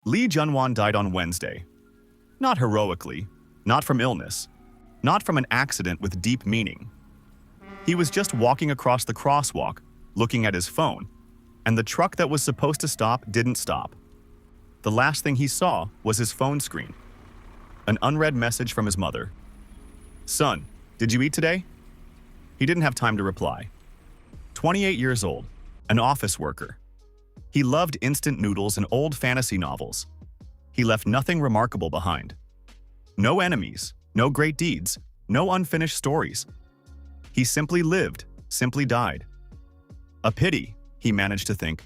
Lee Junwan died on Wednesday. Not heroically, not from illness, not from an accident with deep meaning. He was just walking across the crosswalk, looking at his phone, and the truck that was supposed to stop didn't stop. The last thing he saw was his phone screen. An unread message from his mother. "Son, did you eat today?" He didn't have time to reply. 28 years old, an office worker. He loved instant noodles and old fantasy novels. He left nothing remarkable behind. No enemies, no great deeds, no unfinished stories. He simply lived, simply died. A pity, he managed to think.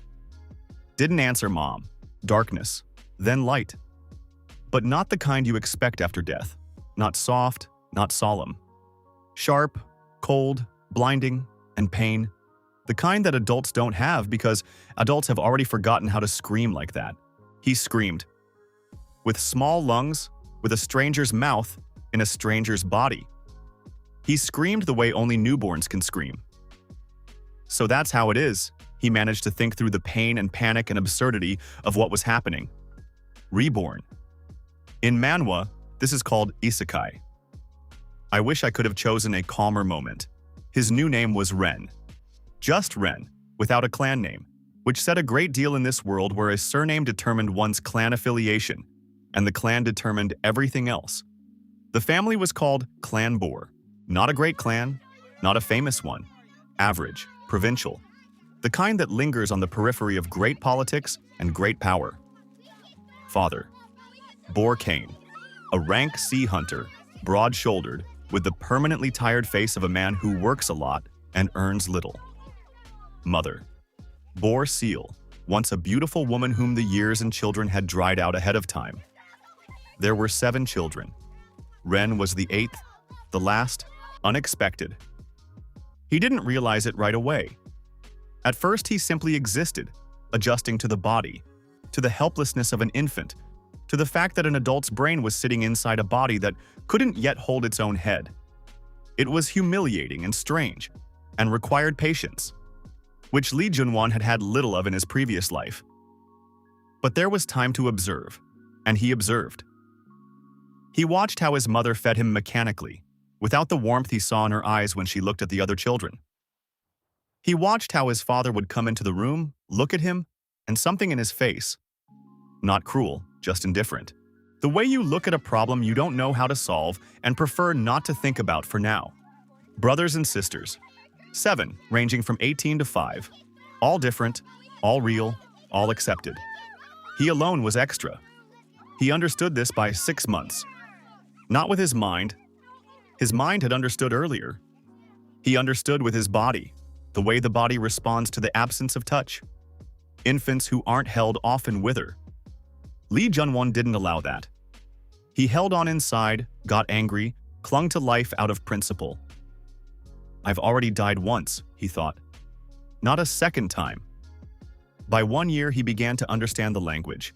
Didn't answer mom. Darkness, then light. But not the kind you expect after death. Not soft, not solemn. Sharp, cold, blinding, and pain. The kind that adults don't have because adults have already forgotten how to scream like that. He screamed. With small lungs, with a stranger's mouth, in a stranger's body. He screamed the way only newborns can scream. So that's how it is, he managed to think through the pain and panic and absurdity of what was happening. Reborn. In Manhwa, this is called isekai. I wish I could have chosen a calmer moment. His new name was Ren. Just Ren, without a clan name, which said a great deal in this world where a surname determined one's clan affiliation, and the clan determined everything else. The family was called Clan Boore. Not a great clan, not a famous one. Average, provincial. The kind that lingers on the periphery of great politics and great power. Father. Boore Kane. A rank sea hunter, broad-shouldered, with the permanently tired face of a man who works a lot and earns little. Mother. Boore Seal, once a beautiful woman whom the years and children had dried out ahead of time. There were 7 children. Ren was the 8th, the last, unexpected. He didn't realize it right away. At first, he simply existed, adjusting to the body, to the helplessness of an infant, to the fact that an adult's brain was sitting inside a body that couldn't yet hold its own head. It was humiliating and strange, and required patience, which Lee Junwan had had little of in his previous life. But there was time to observe, and he observed. He watched how his mother fed him mechanically, without the warmth he saw in her eyes when she looked at the other children. He watched how his father would come into the room, look at him, and something in his face. Not cruel, just indifferent. The way you look at a problem you don't know how to solve and prefer not to think about for now. Brothers and sisters. 7, ranging from 18 to 5. All different, all real, all accepted. He alone was extra. He understood this by 6 months. Not with his mind. His mind had understood earlier. He understood with his body, the way the body responds to the absence of touch. Infants who aren't held often wither. Lee Junwan didn't allow that. He held on inside, got angry, clung to life out of principle. I've already died once, he thought. Not a second time. By 1 year, he began to understand the language.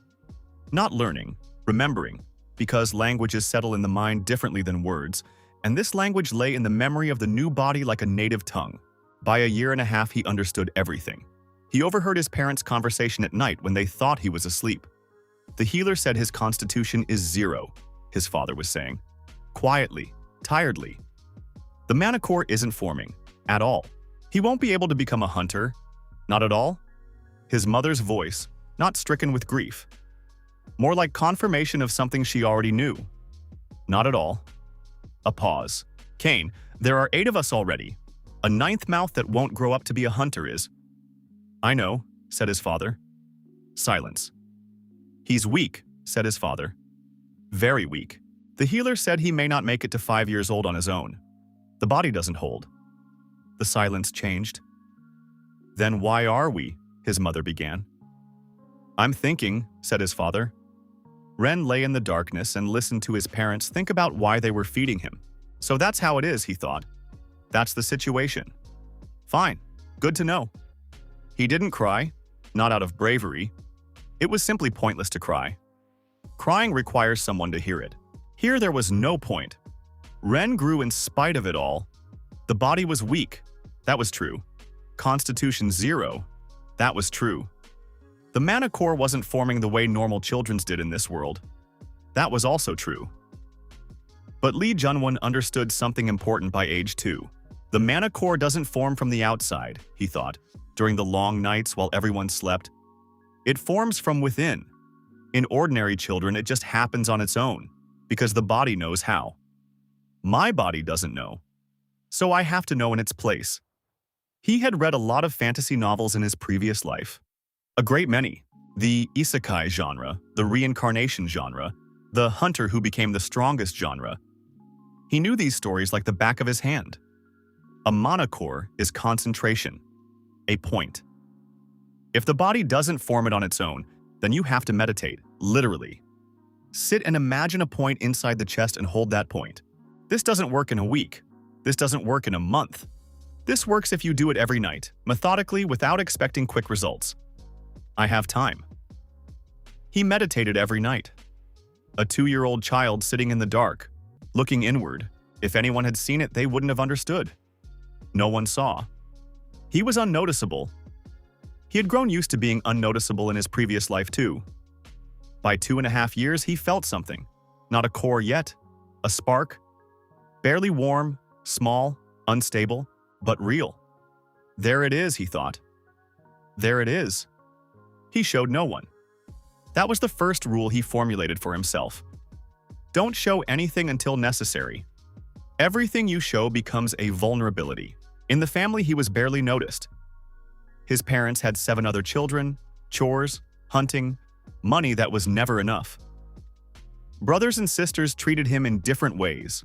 Not learning, remembering, because languages settle in the mind differently than words, and this language lay in the memory of the new body like a native tongue. By a year and a half, he understood everything. He overheard his parents' conversation at night when they thought he was asleep. The healer said his constitution is 0, his father was saying. Quietly, tiredly. The manhwa isn't forming, at all. He won't be able to become a hunter. Not at all. His mother's voice, not stricken with grief. More like confirmation of something she already knew. Not at all. A pause. Kane, there are 8 of us already. A 9th mouth that won't grow up to be a hunter is. I know, said his father. Silence. He's weak, said his father. Very weak. The healer said he may not make it to 5 years old on his own. The body doesn't hold. The silence changed. Then why are we? His mother began. I'm thinking, said his father. Ren lay in the darkness and listened to his parents think about why they were feeding him. So that's how it is, he thought. That's the situation. Fine. Good to know. He didn't cry, not out of bravery. It was simply pointless to cry. Crying requires someone to hear it. Here there was no point. Ren grew in spite of it all. The body was weak. That was true. Constitution 0. That was true. The mana core wasn't forming the way normal children's did in this world. That was also true. But Lee Junwon understood something important by age 2. The mana core doesn't form from the outside, he thought, during the long nights while everyone slept. It forms from within. In ordinary children, it just happens on its own, because the body knows how. My body doesn't know, so I have to know in its place. He had read a lot of fantasy novels in his previous life. A great many. The isekai genre, the reincarnation genre, the hunter who became the strongest genre. He knew these stories like the back of his hand. A mana core is concentration, a point. If the body doesn't form it on its own, then you have to meditate, literally. Sit and imagine a point inside the chest and hold that point. This doesn't work in a week. This doesn't work in a month. This works if you do it every night, methodically, without expecting quick results. I have time. He meditated every night. A 2-year-old child sitting in the dark, looking inward. If anyone had seen it, they wouldn't have understood. No one saw. He was unnoticeable. He had grown used to being unnoticeable in his previous life too. By 2.5 years, he felt something. Not a core yet. A spark. Barely warm, small, unstable, but real. There it is, he thought. There it is. He showed no one. That was the first rule he formulated for himself. Don't show anything until necessary. Everything you show becomes a vulnerability. In the family, he was barely noticed. His parents had 7 other children, chores, hunting, money that was never enough. Brothers and sisters treated him in different ways.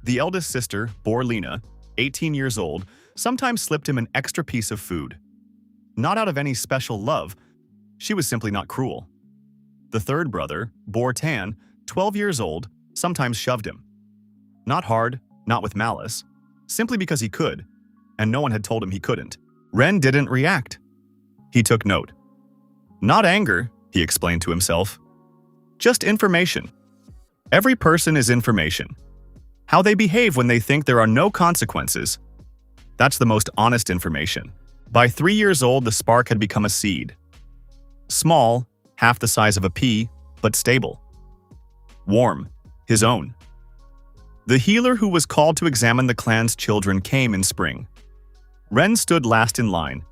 The eldest sister, Borlina, 18 years old, sometimes slipped him an extra piece of food. Not out of any special love, she was simply not cruel. The third brother, Bortan, 12 years old, sometimes shoved him. Not hard, not with malice, simply because he could, and no one had told him he couldn't. Ren didn't react. He took note. Not anger, he explained to himself. Just information. Every person is information. How they behave when they think there are no consequences. That's the most honest information. By 3 years old, the spark had become a seed. Small, half the size of a pea, but stable. Warm, his own. The healer who was called to examine the clan's children came in spring. Ren stood last in line.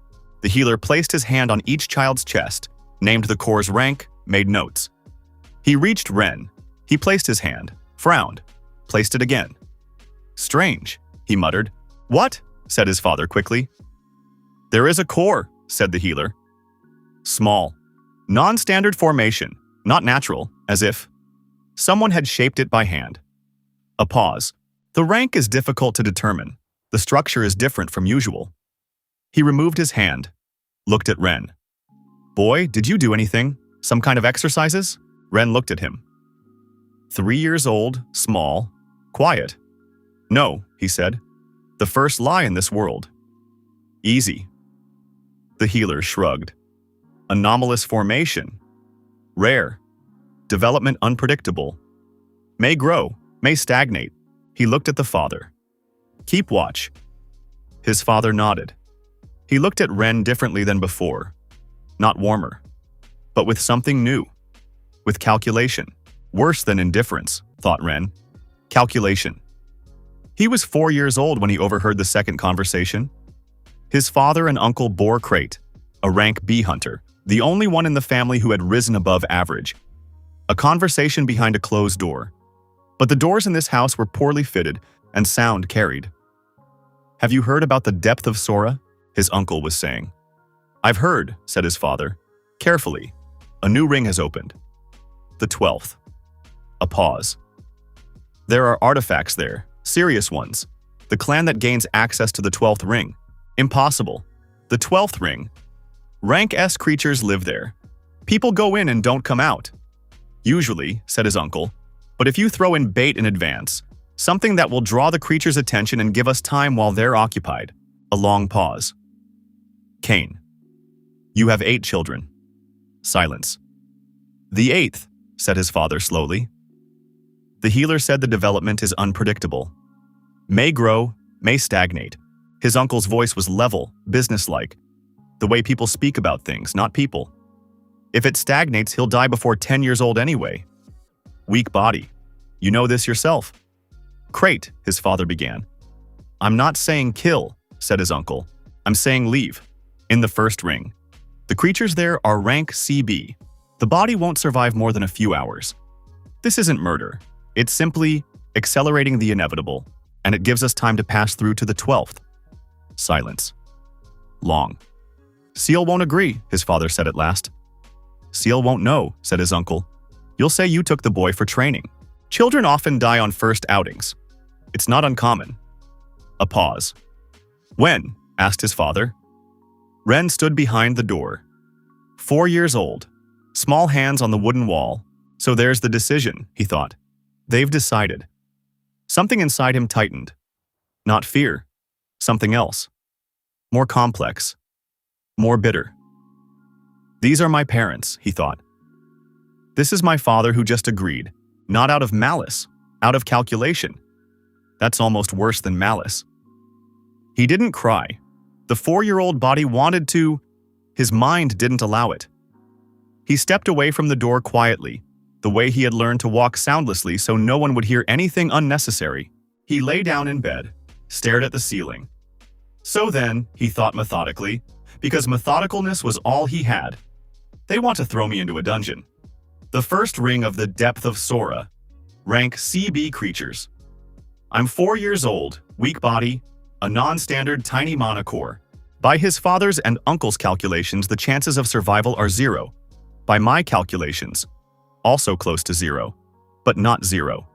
The healer placed his hand on each child's chest, named the core's rank, made notes. He reached Ren. He placed his hand, frowned, placed it again. Strange, he muttered. What? Said his father quickly. There is a core, said the healer. Small. Non-standard formation, not natural, as if someone had shaped it by hand. A pause. The rank is difficult to determine. The structure is different from usual. He removed his hand, looked at Ren. Boy, did you do anything? Some kind of exercises? Ren looked at him. 3 years old, small, quiet. No, he said. The first lie in this world. Easy. The healer shrugged. Anomalous formation. Rare. Development unpredictable. May grow, may stagnate. He looked at the father. Keep watch. His father nodded. He looked at Ren differently than before. Not warmer, but with something new. With calculation. Worse than indifference, thought Ren. Calculation. He was 4 years old when he overheard the second conversation. His father and uncle Boore Crate, a rank B hunter, the only one in the family who had risen above average. A conversation behind a closed door. But the doors in this house were poorly fitted and sound carried. Have you heard about the depth of Sora? His uncle was saying. I've heard, said his father. Carefully. A new ring has opened. The 12th. A pause. There are artifacts there, serious ones. The clan that gains access to the 12th ring. Impossible. The 12th ring. Rank S creatures live there. People go in and don't come out. Usually, said his uncle, but if you throw in bait in advance, something that will draw the creature's attention and give us time while they're occupied. A long pause. Cain. You have 8 children. Silence. The 8th, said his father slowly. The healer said the development is unpredictable. May grow, may stagnate. His uncle's voice was level, businesslike. The way people speak about things, not people. If it stagnates, he'll die before 10 years old anyway. Weak body. You know this yourself. Crate, his father began. I'm not saying kill, said his uncle. I'm saying leave. In the first ring. The creatures there are rank CB. The body won't survive more than a few hours. This isn't murder. It's simply accelerating the inevitable, and it gives us time to pass through to the 12th. Silence. Long. Seal won't agree, his father said at last. Seal won't know, said his uncle. You'll say you took the boy for training. Children often die on first outings. It's not uncommon. A pause. When? Asked his father. Ren stood behind the door. 4 years old. Small hands on the wooden wall. So there's the decision, he thought. They've decided. Something inside him tightened. Not fear. Something else. More complex. More bitter. These are my parents, he thought. This is my father who just agreed. Not out of malice, out of calculation. That's almost worse than malice. He didn't cry. The 4-year-old body wanted to. His mind didn't allow it. He stepped away from the door quietly, the way he had learned to walk soundlessly so no one would hear anything unnecessary. He lay down in bed, stared at the ceiling. So then, he thought methodically, because methodicalness was all he had. They want to throw me into a dungeon. The first ring of the depth of Sora. Rank CB creatures. I'm 4 years old, weak body, a non-standard tiny mana core. By his father's and uncle's calculations, the chances of survival are 0. By my calculations, also close to 0, but not 0.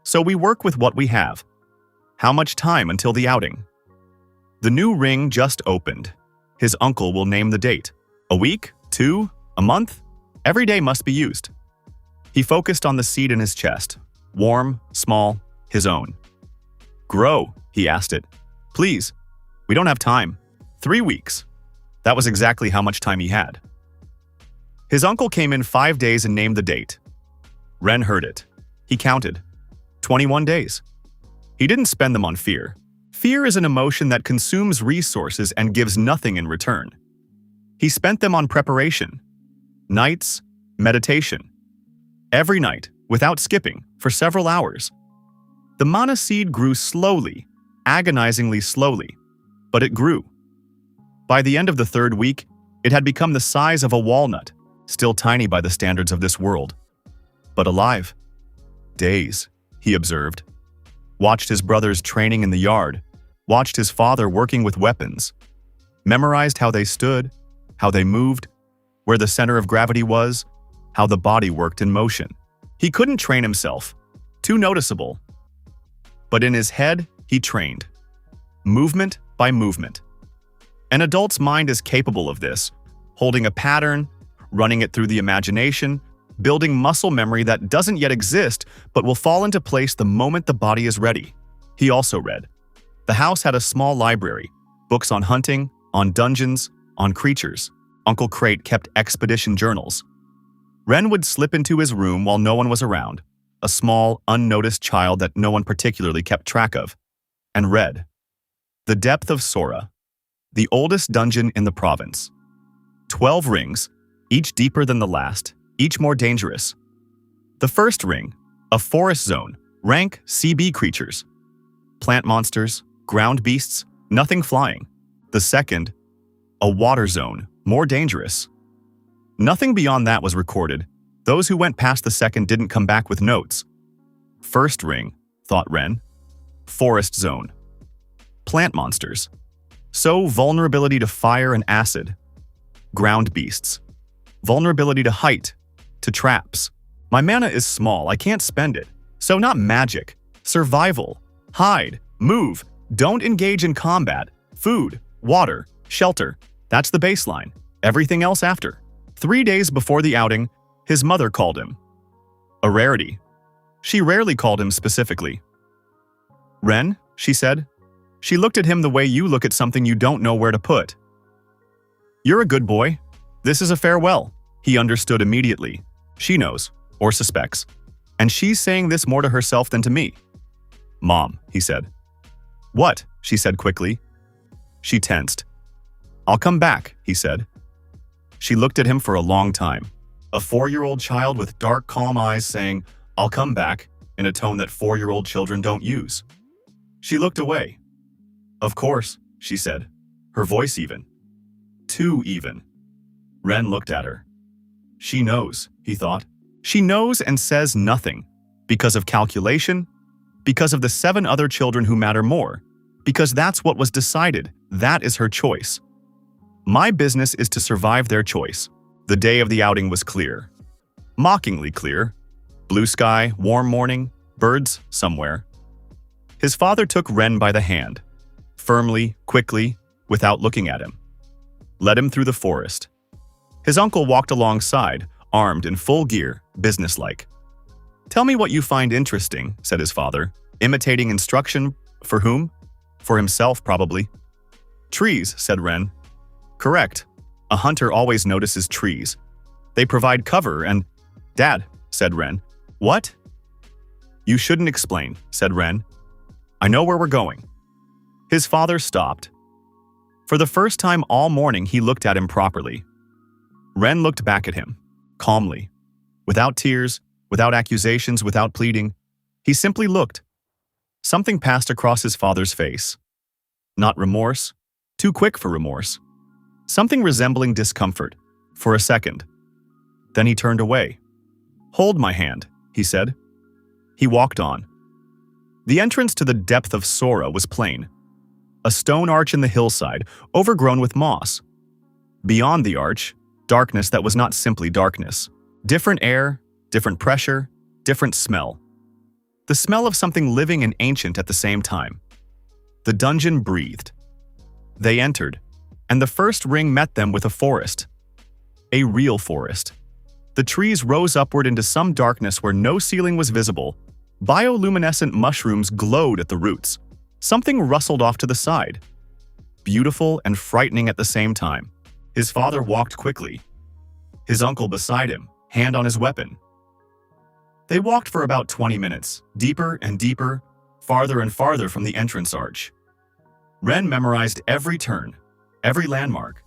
So we work with what we have. How much time until the outing? The new ring just opened. His uncle will name the date. A week? 2? A month? Every day must be used. He focused on the seed in his chest. Warm, small, his own. Grow, he asked it. Please. We don't have time. 3 weeks. That was exactly how much time he had. His uncle came in 5 days and named the date. Ren heard it. He counted. 21 days. He didn't spend them on fear. Fear is an emotion that consumes resources and gives nothing in return. He spent them on preparation. Nights, meditation. Every night, without skipping, for several hours. The mana seed grew slowly, agonizingly slowly, but it grew. By the end of the 3rd week, it had become the size of a walnut, still tiny by the standards of this world. But alive. Days, he observed. Watched his brothers training in the yard, watched his father working with weapons, memorized how they stood, how they moved, where the center of gravity was, how the body worked in motion. He couldn't train himself. Too noticeable. But in his head, he trained. Movement by movement. An adult's mind is capable of this, holding a pattern, running it through the imagination, building muscle memory that doesn't yet exist but will fall into place the moment the body is ready. He also read. The house had a small library, books on hunting, on dungeons, on creatures. Uncle Crate kept expedition journals. Ren would slip into his room while no one was around, a small, unnoticed child that no one particularly kept track of, and read. The depth of Sora, the oldest dungeon in the province. 12 rings, each deeper than the last, each more dangerous. The first ring, a forest zone, rank CB creatures. Plant monsters, ground beasts, nothing flying. The second, a water zone, more dangerous. Nothing beyond that was recorded. Those who went past the second didn't come back with notes. First ring, thought Ren. Forest zone. Plant monsters. So vulnerability to fire and acid. Ground beasts. Vulnerability to height, to traps. My mana is small, I can't spend it. So not magic. Survival. Hide. Move. Don't engage in combat. Food. Water. Shelter. That's the baseline. Everything else after. 3 days before the outing, his mother called him. A rarity. She rarely called him specifically. Ren, she said. She looked at him the way you look at something you don't know where to put. You're a good boy. This is a farewell. He understood immediately. She knows, or suspects. And she's saying this more to herself than to me. Mom, he said. What? She said quickly. She tensed. I'll come back, he said. She looked at him for a long time. A 4-year-old child with dark, calm eyes saying, "I'll come back," in a tone that 4-year-old children don't use. She looked away. "Of course," she said, her voice even. Too even. Ren looked at her. She knows, he thought. She knows and says nothing. Because of calculation? Because of the 7 other children who matter more? Because that's what was decided. That is her choice. My business is to survive their choice. The day of the outing was clear. Mockingly clear. Blue sky, warm morning, birds somewhere. His father took Ren by the hand. Firmly, quickly, without looking at him. Led him through the forest. His uncle walked alongside, armed in full gear, businesslike. "Tell me what you find interesting," said his father, imitating instruction. For whom? For himself, probably. "Trees," said Ren. "Correct. A hunter always notices trees. They provide cover and—" "Dad," said Ren. "What?" "You shouldn't explain," said Ren. "I know where we're going." His father stopped. For the first time all morning, he looked at him properly. Ren looked back at him, calmly, without tears, without accusations, without pleading. He simply looked. Something passed across his father's face. Not remorse, too quick for remorse. Something resembling discomfort, for a second. Then he turned away. "Hold my hand," he said. He walked on. The entrance to the depth of Sora was plain. A stone arch in the hillside, overgrown with moss. Beyond the arch, darkness that was not simply darkness. Different air, different pressure, different smell. The smell of something living and ancient at the same time. The dungeon breathed. They entered, and the first ring met them with a forest. A real forest. The trees rose upward into some darkness where no ceiling was visible. Bioluminescent mushrooms glowed at the roots. Something rustled off to the side. Beautiful and frightening at the same time. His father walked quickly. His uncle beside him, hand on his weapon. They walked for about 20 minutes, deeper and deeper, farther and farther from the entrance arch. Ren memorized every turn, every landmark.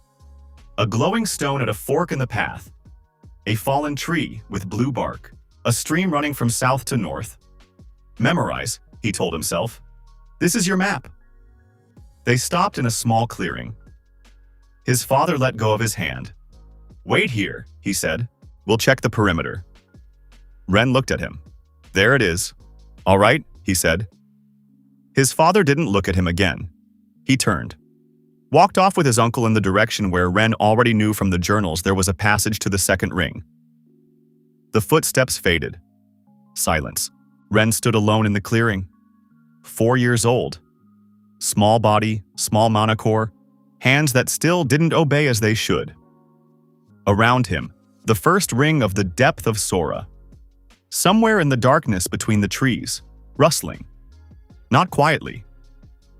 A glowing stone at a fork in the path. A fallen tree with blue bark. A stream running from south to north. Memorize, he told himself. This is your map. They stopped in a small clearing. His father let go of his hand. "Wait here," he said. "We'll check the perimeter." Ren looked at him. "There it is." "All right," he said. His father didn't look at him again. He turned. Walked off with his uncle in the direction where Ren already knew from the journals there was a passage to the second ring. The footsteps faded. Silence. Ren stood alone in the clearing. 4 years old. Small body, small monocore, hands that still didn't obey as they should. Around him, the first ring of the depth of Sora. Somewhere in the darkness between the trees, rustling. Not quietly.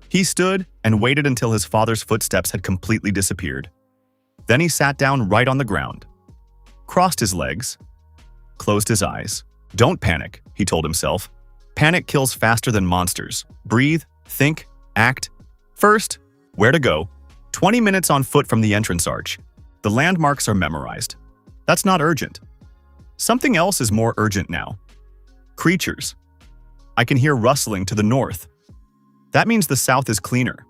He stood and waited until his father's footsteps had completely disappeared. Then he sat down right on the ground, crossed his legs, closed his eyes. "Don't panic," he told himself. "Panic kills faster than monsters. Breathe, think, act. First, where to go. 20 minutes on foot from the entrance arch. The landmarks are memorized. That's not urgent. Something else is more urgent now. Creatures. I can hear rustling to the north. That means the south is cleaner.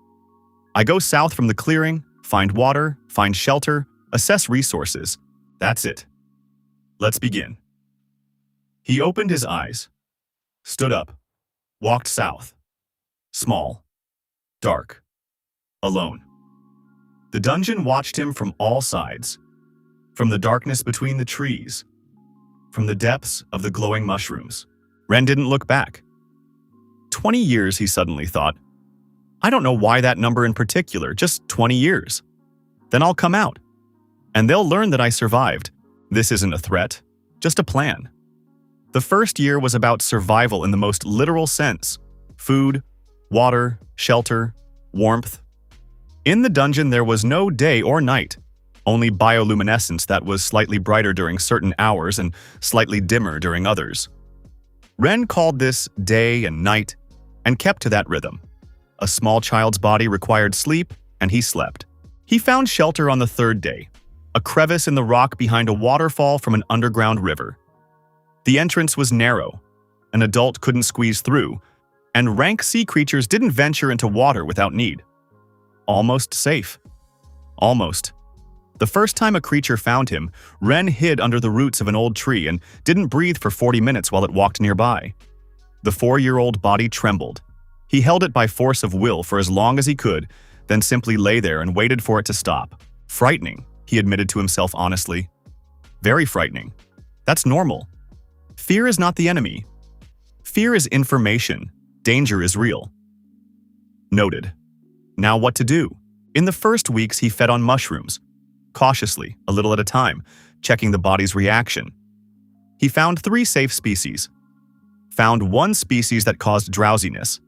I go south from the clearing, find water, find shelter, assess resources. That's it. Let's begin." He opened his eyes, stood up, walked south. Small, dark, alone. The dungeon watched him from all sides, from the darkness between the trees, from the depths of the glowing mushrooms. Ren didn't look back. 20 years, he suddenly thought. I don't know why that number in particular, just 20 years. Then I'll come out, and they'll learn that I survived. This isn't a threat, just a plan. The first year was about survival in the most literal sense. Food, water, shelter, warmth. In the dungeon there was no day or night, only bioluminescence that was slightly brighter during certain hours and slightly dimmer during others. Ren called this day and night and kept to that rhythm. A small child's body required sleep, and he slept. He found shelter on the third day, a crevice in the rock behind a waterfall from an underground river. The entrance was narrow. An adult couldn't squeeze through, and rank sea creatures didn't venture into water without need. Almost safe. Almost. The first time a creature found him, Ren hid under the roots of an old tree and didn't breathe for 40 minutes while it walked nearby. The 4-year-old body trembled. He held it by force of will for as long as he could, then simply lay there and waited for it to stop. Frightening, he admitted to himself honestly. Very frightening. That's normal. Fear is not the enemy. Fear is information. Danger is real. Noted. Now what to do? In the first weeks, he fed on mushrooms. Cautiously, a little at a time, checking the body's reaction. He found 3 safe species. Found 1 species that caused drowsiness.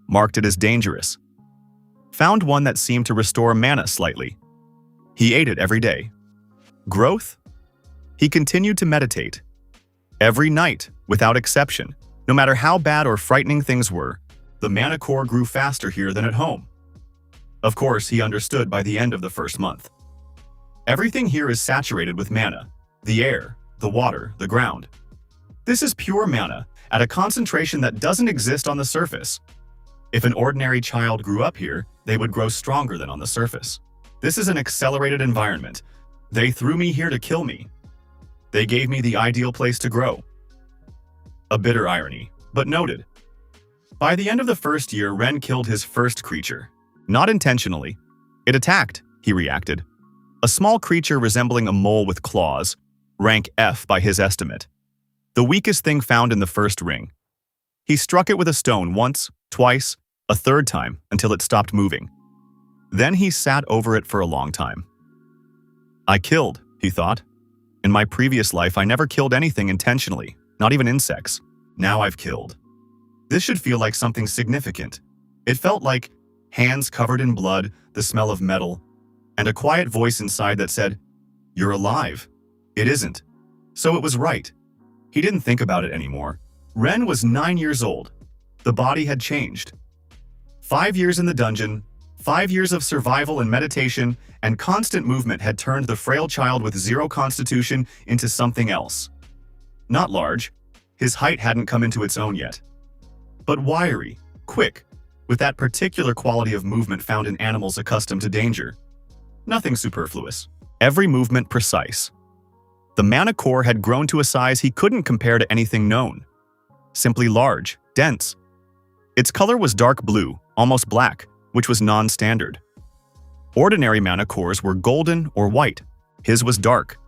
Marked it as dangerous. Found one that seemed to restore mana slightly. He ate it every day. Growth? He continued to meditate. Every night, without exception, no matter how bad or frightening things were, the mana core grew faster here than at home. Of course, he understood by the end of the first month. Everything here is saturated with mana. The air, the water, the ground. This is pure mana, at a concentration that doesn't exist on the surface. If an ordinary child grew up here, they would grow stronger than on the surface. This is an accelerated environment. They threw me here to kill me. They gave me the ideal place to grow. A bitter irony, but noted. By the end of the first year, Ren killed his first creature. Not intentionally. It attacked, he reacted. A small creature resembling a mole with claws, rank F by his estimate. The weakest thing found in the first ring. He struck it with a stone once, twice, a third time, until it stopped moving. Then he sat over it for a long time. I killed, he thought. In my previous life, I never killed anything intentionally, not even insects. Now I've killed. This should feel like something significant. It felt like hands covered in blood, the smell of metal, and a quiet voice inside that said, "You're alive." It isn't. So it was right. He didn't think about it anymore. Ren was 9 years old. The body had changed. 5 years in the dungeon, 5 years of survival and meditation, and constant movement had turned the frail child with 0 constitution into something else. Not large. His height hadn't come into its own yet. But wiry, quick, with that particular quality of movement found in animals accustomed to danger. Nothing superfluous. Every movement precise. The mana core had grown to a size he couldn't compare to anything known. Simply large, dense. Its color was dark blue, almost black, which was non-standard. Ordinary mana cores were golden or white. His was dark,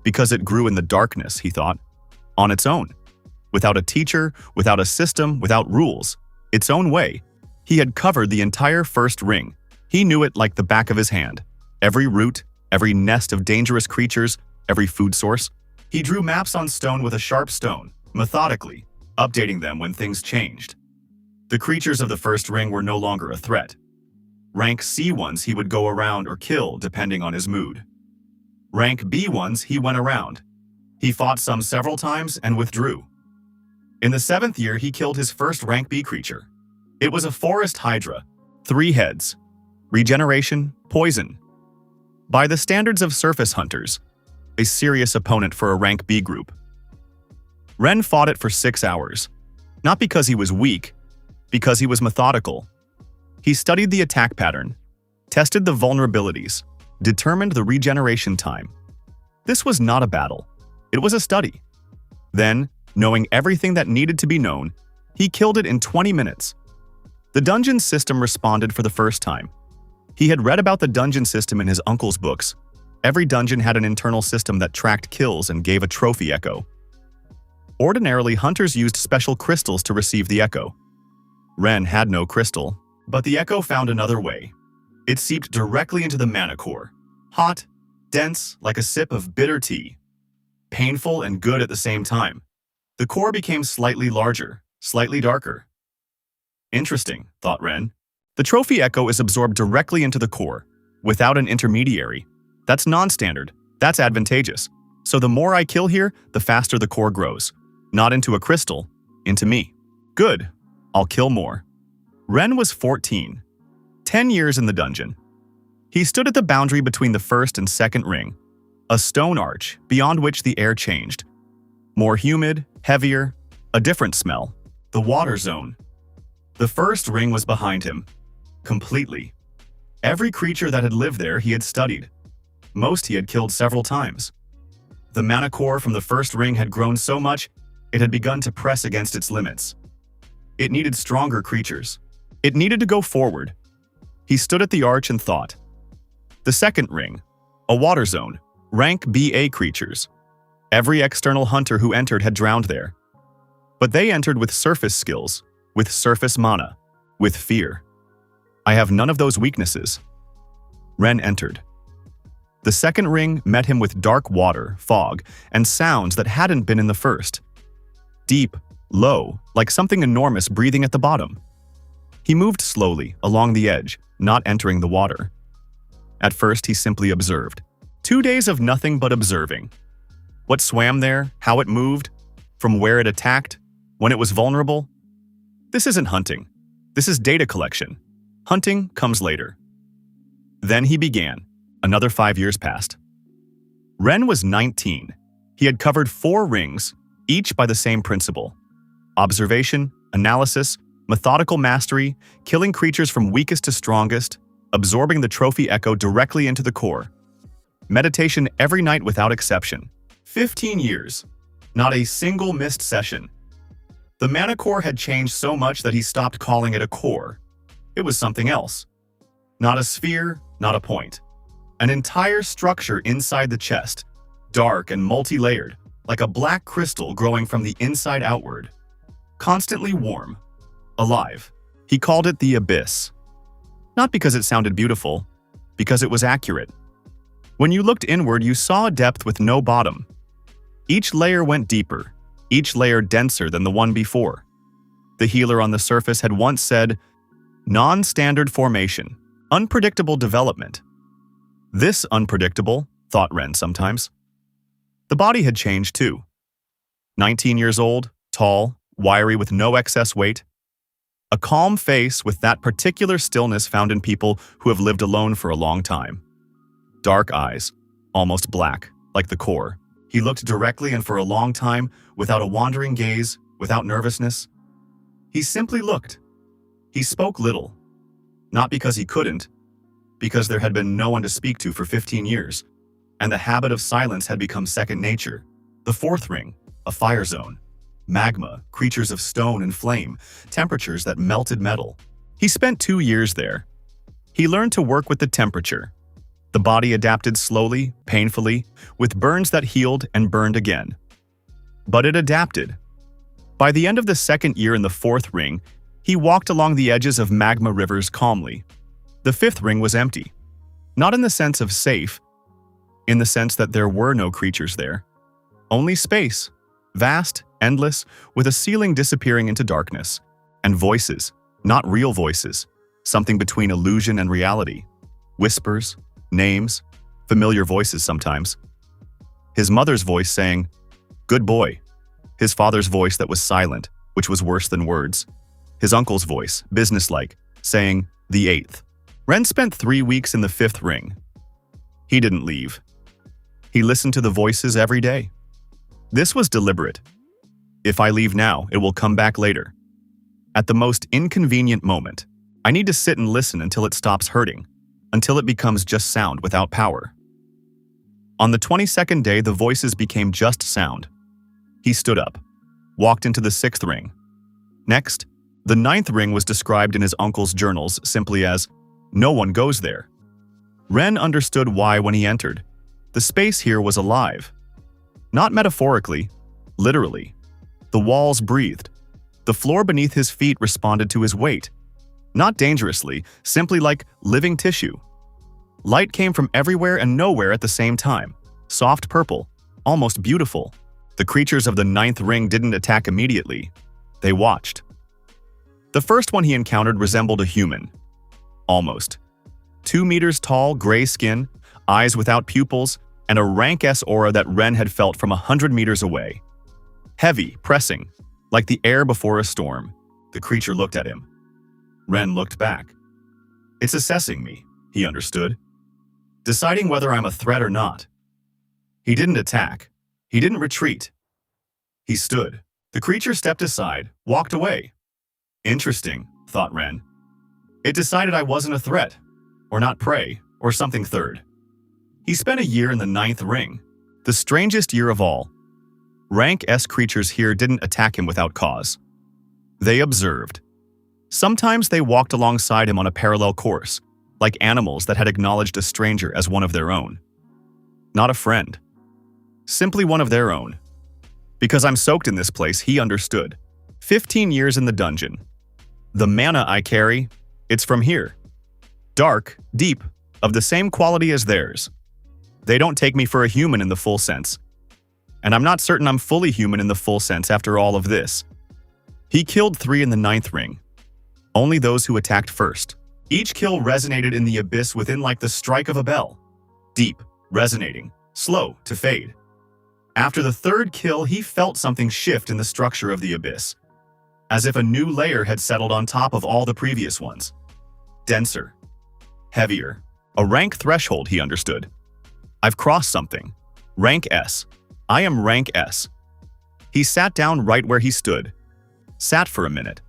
because it grew in the darkness, he thought, on its own. Without a teacher, without a system, without rules. Its own way. He had covered the entire first ring. He knew it like the back of his hand. Every root, every nest of dangerous creatures, every food source. He drew maps on stone with a sharp stone, methodically, updating them when things changed. The creatures of the first ring were no longer a threat. Rank C ones he would go around or kill depending on his mood. Rank B ones he went around. He fought some several times and withdrew. In the 7th year, he killed his first rank B creature. It was a forest hydra, 3 heads. Regeneration, poison. By the standards of surface hunters, a serious opponent for a rank B group. Ren fought it for 6 hours. Not because he was weak, because he was methodical. He studied the attack pattern, tested the vulnerabilities, determined the regeneration time. This was not a battle. It was a study. Then, knowing everything that needed to be known, he killed it in 20 minutes. The dungeon system responded for the first time. He had read about the dungeon system in his uncle's books. Every dungeon had an internal system that tracked kills and gave a trophy echo. Ordinarily, hunters used special crystals to receive the echo. Ren had no crystal, but the echo found another way. It seeped directly into the mana core. Hot, dense, like a sip of bitter tea. Painful and good at the same time. The core became slightly larger, slightly darker. Interesting, thought Ren. The trophy echo is absorbed directly into the core, without an intermediary. That's non-standard. That's advantageous. So the more I kill here, the faster the core grows. Not into a crystal, into me. Good. I'll kill more. Ren was 14. 10 years in the dungeon. He stood at the boundary between the first and second ring. A stone arch, beyond which the air changed. More humid, heavier, a different smell. The water zone. The first ring was behind him. Completely. Every creature that had lived there he had studied. Most he had killed several times. The mana core from the first ring had grown so much, it had begun to press against its limits. It needed stronger creatures. It needed to go forward. He stood at the arch and thought. The second ring, a water zone, rank BA creatures. Every external hunter who entered had drowned there. But they entered with surface skills, with surface mana, with fear. I have none of those weaknesses. Ren entered. The second ring met him with dark water, fog, and sounds that hadn't been in the first. Deep, low, like something enormous breathing at the bottom. He moved slowly, along the edge, not entering the water. At first he simply observed. 2 days of nothing but observing. What swam there, how it moved, from where it attacked, when it was vulnerable. This isn't hunting. This is data collection. Hunting comes later. Then he began. Another 5 years passed. Ren was 19. He had covered 4 rings, each by the same principle. Observation, analysis, methodical mastery, killing creatures from weakest to strongest, absorbing the trophy echo directly into the core. Meditation every night without exception. 15 years. Not a single missed session. The mana core had changed so much that he stopped calling it a core. It was something else. Not a sphere, not a point. An entire structure inside the chest, dark and multi-layered, like a black crystal growing from the inside outward. Constantly warm. Alive. He called it the abyss. Not because it sounded beautiful, because it was accurate. When you looked inward, you saw a depth with no bottom. Each layer went deeper, each layer denser than the one before. The healer on the surface had once said, non-standard formation, unpredictable development. This unpredictable, thought Ren sometimes. The body had changed too. 19 years old, tall, wiry with no excess weight. A calm face with that particular stillness found in people who have lived alone for a long time. Dark eyes, almost black, like the core. He looked directly and for a long time, without a wandering gaze, without nervousness. He simply looked. He spoke little. Not because he couldn't, because there had been no one to speak to for 15 years, and the habit of silence had become second nature. The fourth ring, a fire zone. Magma, creatures of stone and flame, temperatures that melted metal. He spent 2 years there. He learned to work with the temperature. The body adapted slowly, painfully, with burns that healed and burned again. But it adapted. By the end of the second year in the fourth ring, he walked along the edges of magma rivers calmly. The fifth ring was empty. Not in the sense of safe, in the sense that there were no creatures there. Only space, vast, endless, with a ceiling disappearing into darkness. And voices, not real voices, something between illusion and reality. Whispers, names, familiar voices sometimes. His mother's voice saying, "Good boy." His father's voice that was silent, which was worse than words. His uncle's voice, businesslike, saying, "The eighth." Ren spent 3 weeks in the fifth ring. He didn't leave. He listened to the voices every day. This was deliberate. If I leave now, it will come back later. At the most inconvenient moment, I need to sit and listen until it stops hurting, until it becomes just sound without power. On the 22nd day, the voices became just sound. He stood up, walked into the sixth ring. Next, the ninth ring was described in his uncle's journals simply as, "No one goes there." Ren understood why when he entered. The space here was alive. Not metaphorically, literally. The walls breathed. The floor beneath his feet responded to his weight. Not dangerously, simply like living tissue. Light came from everywhere and nowhere at the same time. Soft purple, almost beautiful. The creatures of the ninth ring didn't attack immediately. They watched. The first one he encountered resembled a human. Almost. 2 meters tall, gray skin, eyes without pupils, and a rank S aura that Ren had felt from 100 meters away. Heavy, pressing, like the air before a storm. The creature looked at him. Ren looked back. It's assessing me, he understood. Deciding whether I'm a threat or not. He didn't attack. He didn't retreat. He stood. The creature stepped aside, walked away. Interesting, thought Ren. It decided I wasn't a threat, or not prey, or something third. He spent a year in the 9th ring, the strangest year of all. Rank S creatures here didn't attack him without cause. They observed. Sometimes they walked alongside him on a parallel course, like animals that had acknowledged a stranger as one of their own. Not a friend. Simply one of their own. Because I'm soaked in this place, he understood. 15 years in the dungeon. The mana I carry, it's from here. Dark, deep, of the same quality as theirs. They don't take me for a human in the full sense. And I'm not certain I'm fully human in the full sense after all of this. He killed 3 in the 9th ring. Only those who attacked first. Each kill resonated in the abyss within like the strike of a bell. Deep, resonating, slow to fade. After the 3rd kill, he felt something shift in the structure of the abyss, as if a new layer had settled on top of all the previous ones. Denser. Heavier. A rank threshold, he understood. I've crossed something. Rank S. I am rank S. He sat down right where he stood. Sat for a minute.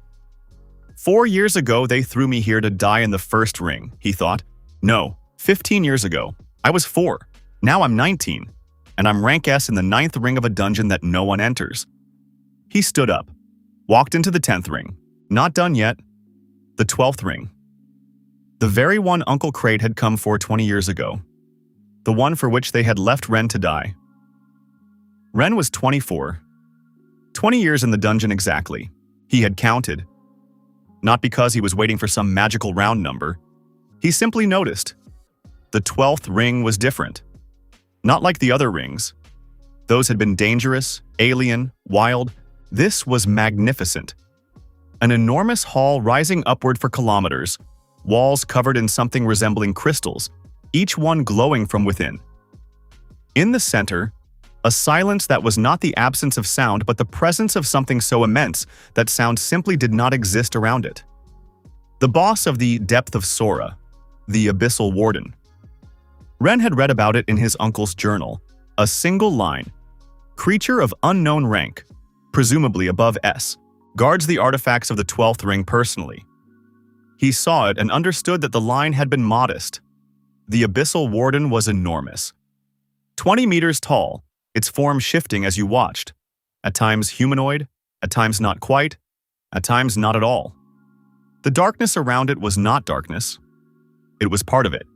4 years ago, they threw me here to die in the 1st ring, he thought. No, 15 years ago. I was 4. Now I'm 19. And I'm rank S in the 9th ring of a dungeon that no one enters. He stood up. Walked into the 10th ring. Not done yet. The 12th ring. The very one Uncle Crate had come for 20 years ago. The one for which they had left Ren to die. Ren was 24. 20 years in the dungeon exactly. He had counted. Not because he was waiting for some magical round number. He simply noticed. The 12th ring was different. Not like the other rings. Those had been dangerous, alien, wild. This was magnificent. An enormous hall rising upward for kilometers, walls covered in something resembling crystals, each one glowing from within. In the center, a silence that was not the absence of sound but the presence of something so immense that sound simply did not exist around it. The boss of the Depth of Sora, the Abyssal Warden. Ren had read about it in his uncle's journal. A single line. Creature of unknown rank, presumably above S, guards the artifacts of the 12th ring personally. He saw it and understood that the line had been modest. The Abyssal Warden was enormous. 20 meters tall, its form shifting as you watched. At times humanoid, at times not quite, at times not at all. The darkness around it was not darkness. It was part of it.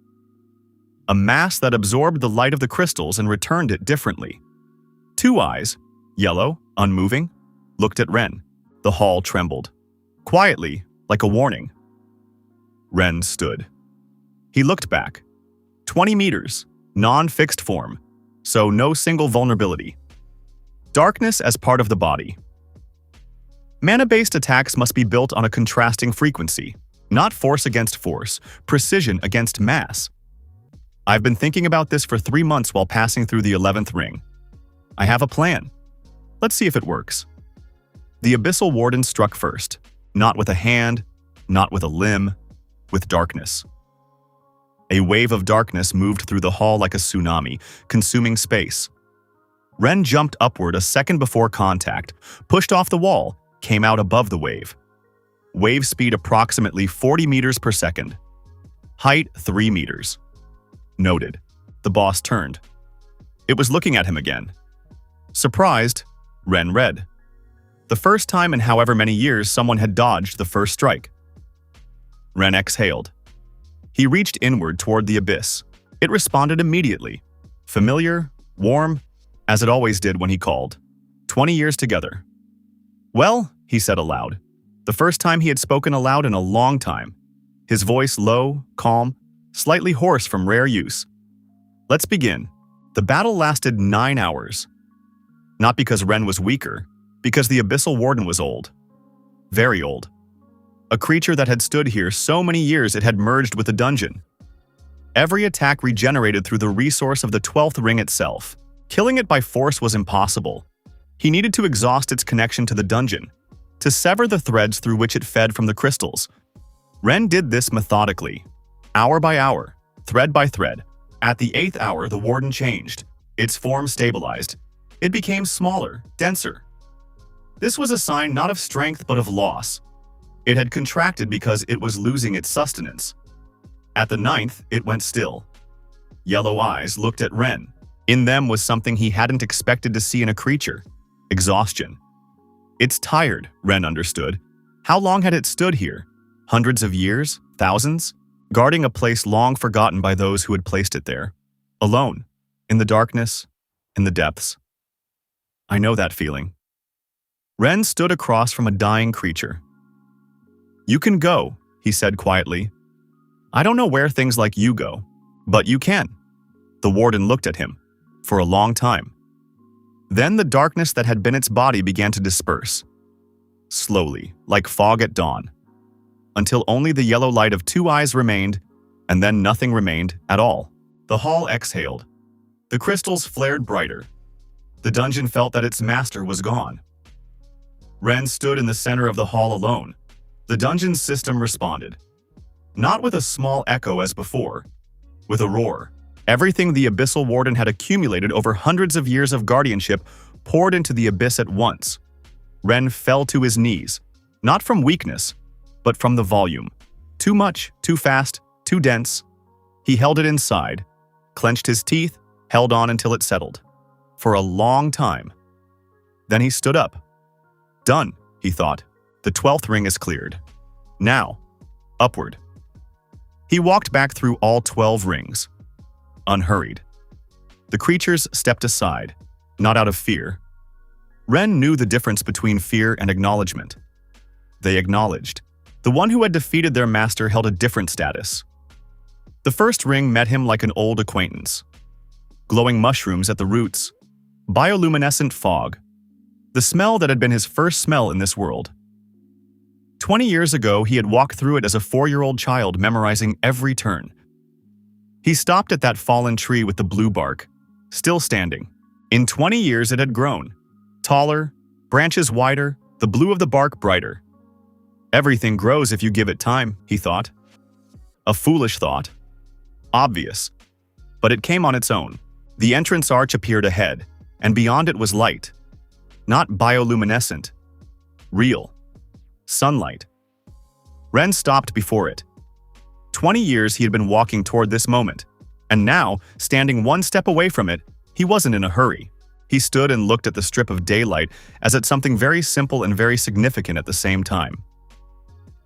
A mass that absorbed the light of the crystals and returned it differently. 2 eyes, yellow, unmoving, looked at Ren. The hall trembled. Quietly, like a warning. Ren stood. He looked back. 20 meters, non-fixed form, so no single vulnerability. Darkness as part of the body. Mana-based attacks must be built on a contrasting frequency, not force against force, precision against mass. I've been thinking about this for 3 months while passing through the 11th ring. I have a plan. Let's see if it works. The Abyssal Warden struck first, not with a hand, not with a limb, with darkness. A wave of darkness moved through the hall like a tsunami, consuming space. Ren jumped upward a second before contact, pushed off the wall, came out above the wave. Wave speed approximately 40 meters per second. Height 3 meters. Noted. The boss turned. It was looking at him again. Surprised, Ren read. The first time in however many years someone had dodged the first strike. Ren exhaled. He reached inward toward the abyss. It responded immediately. Familiar, warm, as it always did when he called. 20 years together. Well, he said aloud. The first time he had spoken aloud in a long time. His voice low, calm, slightly hoarse from rare use. Let's begin. The battle lasted 9 hours. Not because Ren was weaker, because the Abyssal Warden was old. Very old. A creature that had stood here so many years it had merged with the dungeon. Every attack regenerated through the resource of the 12th ring itself. Killing it by force was impossible. He needed to exhaust its connection to the dungeon, to sever the threads through which it fed from the crystals. Ren did this methodically. Hour by hour, thread by thread. At the 8th hour, the Warden changed. Its form stabilized. It became smaller, denser. This was a sign not of strength but of loss. It had contracted because it was losing its sustenance. At the 9th, it went still. Yellow eyes looked at Ren. In them was something he hadn't expected to see in a creature: exhaustion. It's tired, Ren understood. How long had it stood here? Hundreds of years? Thousands? Guarding a place long forgotten by those who had placed it there. Alone. In the darkness. In the depths. I know that feeling. Ren stood across from a dying creature. You can go, he said quietly. I don't know where things like you go, but you can. The warden looked at him. For a long time. Then the darkness that had been its body began to disperse. Slowly, like fog at dawn. Until only the yellow light of 2 eyes remained, and then nothing remained at all. The hall exhaled. The crystals flared brighter. The dungeon felt that its master was gone. Ren stood in the center of the hall alone. The dungeon's system responded. Not with a small echo as before. With a roar. Everything the Abyssal Warden had accumulated over hundreds of years of guardianship poured into the abyss at once. Ren fell to his knees, not from weakness, but from the volume. Too much, too fast, too dense. He held it inside, clenched his teeth, held on until it settled. For a long time. Then he stood up. Done, he thought. The 12th ring is cleared. Now, upward. He walked back through all 12 rings. Unhurried. The creatures stepped aside, not out of fear. Ren knew the difference between fear and acknowledgement. They acknowledged. The one who had defeated their master held a different status. The first ring met him like an old acquaintance. Glowing mushrooms at the roots. Bioluminescent fog. The smell that had been his first smell in this world. 20 years ago, he had walked through it as a 4-year-old child, memorizing every turn. He stopped at that fallen tree with the blue bark, still standing. In 20 years it had grown. Taller, branches wider, the blue of the bark brighter. Everything grows if you give it time, he thought. A foolish thought. Obvious. But it came on its own. The entrance arch appeared ahead, and beyond it was light. Not bioluminescent. Real. Sunlight. Ren stopped before it. 20 years he had been walking toward this moment, and now, standing one step away from it, he wasn't in a hurry. He stood and looked at the strip of daylight as at something very simple and very significant at the same time.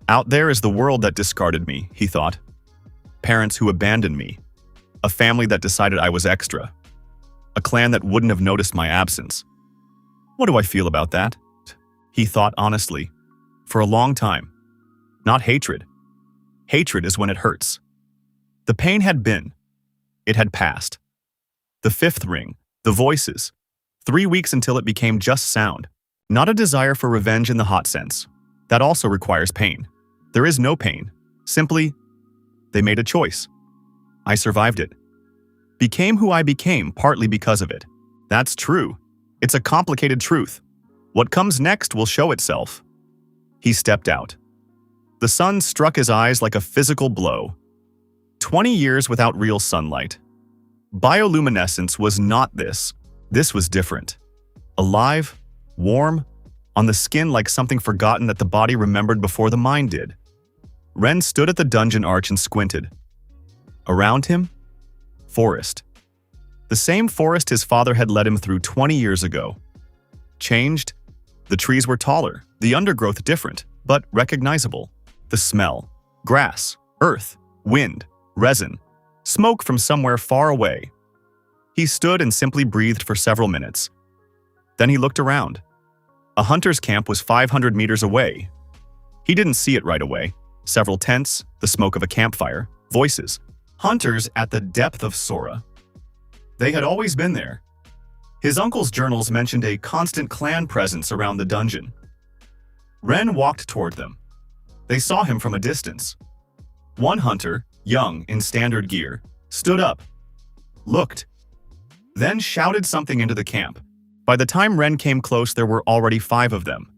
Out there is the world that discarded me, he thought. Parents who abandoned me. A family that decided I was extra. A clan that wouldn't have noticed my absence. What do I feel about that? He thought honestly. For a long time. Not hatred. Hatred is when it hurts. The pain had been. It had passed. The 5th ring, the voices. 3 weeks until it became just sound. Not a desire for revenge in the hot sense. That also requires pain. There is no pain. Simply, they made a choice. I survived it. Became who I became partly because of it. That's true. It's a complicated truth. What comes next will show itself. He stepped out. The sun struck his eyes like a physical blow. 20 years without real sunlight. Bioluminescence was not this. This was different. Alive, warm, on the skin like something forgotten that the body remembered before the mind did. Ren stood at the dungeon arch and squinted. Around him? Forest. The same forest his father had led him through 20 years ago. Changed? The trees were taller, the undergrowth different, but recognizable. The smell. Grass, earth, wind, resin, smoke from somewhere far away. He stood and simply breathed for several minutes. Then he looked around. A hunter's camp was 500 meters away. He didn't see it right away. Several tents, the smoke of a campfire, voices. Hunters at the depth of Sora. They had always been there. His uncle's journals mentioned a constant clan presence around the dungeon. Ren walked toward them. They saw him from a distance. One hunter, young in standard gear, stood up, looked, then shouted something into the camp. By the time Ren came close, there were already 5 of them.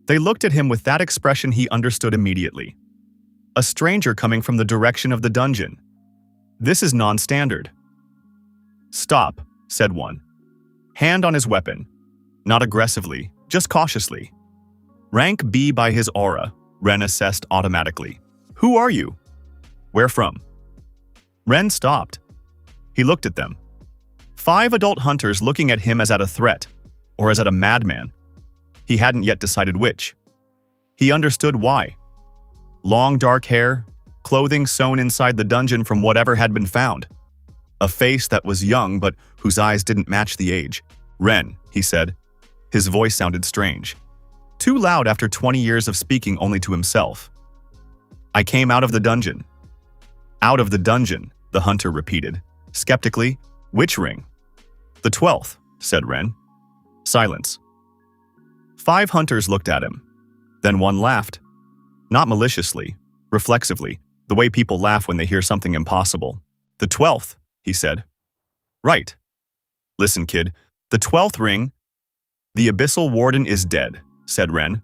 They looked at him with that expression he understood immediately. A stranger coming from the direction of the dungeon. This is non-standard. Stop, said one. Hand on his weapon. Not aggressively, just cautiously. Rank B by his aura, Ren assessed automatically. Who are you? Where from? Ren stopped. He looked at them. 5 adult hunters looking at him as at a threat, or as at a madman. He hadn't yet decided which. He understood why. Long dark hair, clothing sewn inside the dungeon from whatever had been found. A face that was young but whose eyes didn't match the age. Ren, he said. His voice sounded strange. Too loud after 20 years of speaking only to himself. I came out of the dungeon. Out of the dungeon, the hunter repeated. Skeptically, which ring? The 12th, said Ren. Silence. 5 hunters looked at him. Then one laughed. Not maliciously, reflexively, the way people laugh when they hear something impossible. The 12th, he said. Right. Listen, kid, the 12th ring. The Abyssal Warden is dead, said Ren.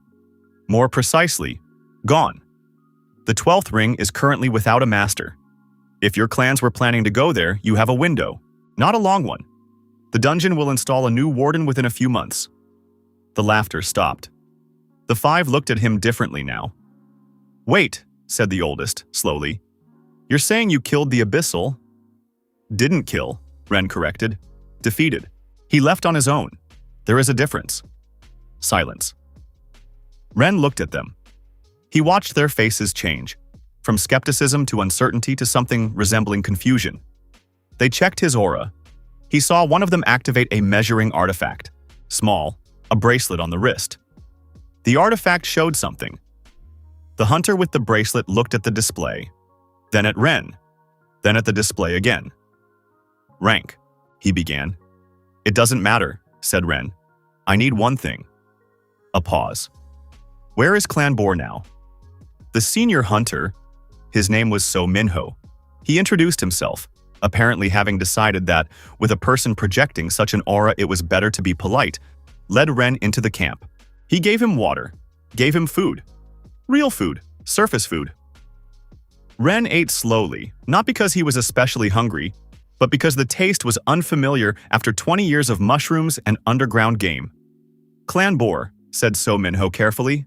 More precisely, gone. The 12th ring is currently without a master. If your clans were planning to go there, you have a window, not a long one. The dungeon will install a new warden within a few months. The laughter stopped. The 5 looked at him differently now. Wait, said the oldest, slowly. You're saying you killed the Abyssal? Didn't kill, Ren corrected. Defeated. He left on his own. There is a difference. Silence. Ren looked at them. He watched their faces change, from skepticism to uncertainty to something resembling confusion. They checked his aura. He saw one of them activate a measuring artifact. Small, a bracelet on the wrist. The artifact showed something. The hunter with the bracelet looked at the display, then at Ren, then at the display again. Rank, he began. It doesn't matter, said Ren. I need one thing. A pause. Where is Clan Boore now? The senior hunter, his name was So Minho. He introduced himself, apparently having decided that, with a person projecting such an aura it was better to be polite, led Ren into the camp. He gave him water, gave him food. Real food, surface food. Ren ate slowly, not because he was especially hungry, but because the taste was unfamiliar after 20 years of mushrooms and underground game. Clan Boore, said So Minho carefully.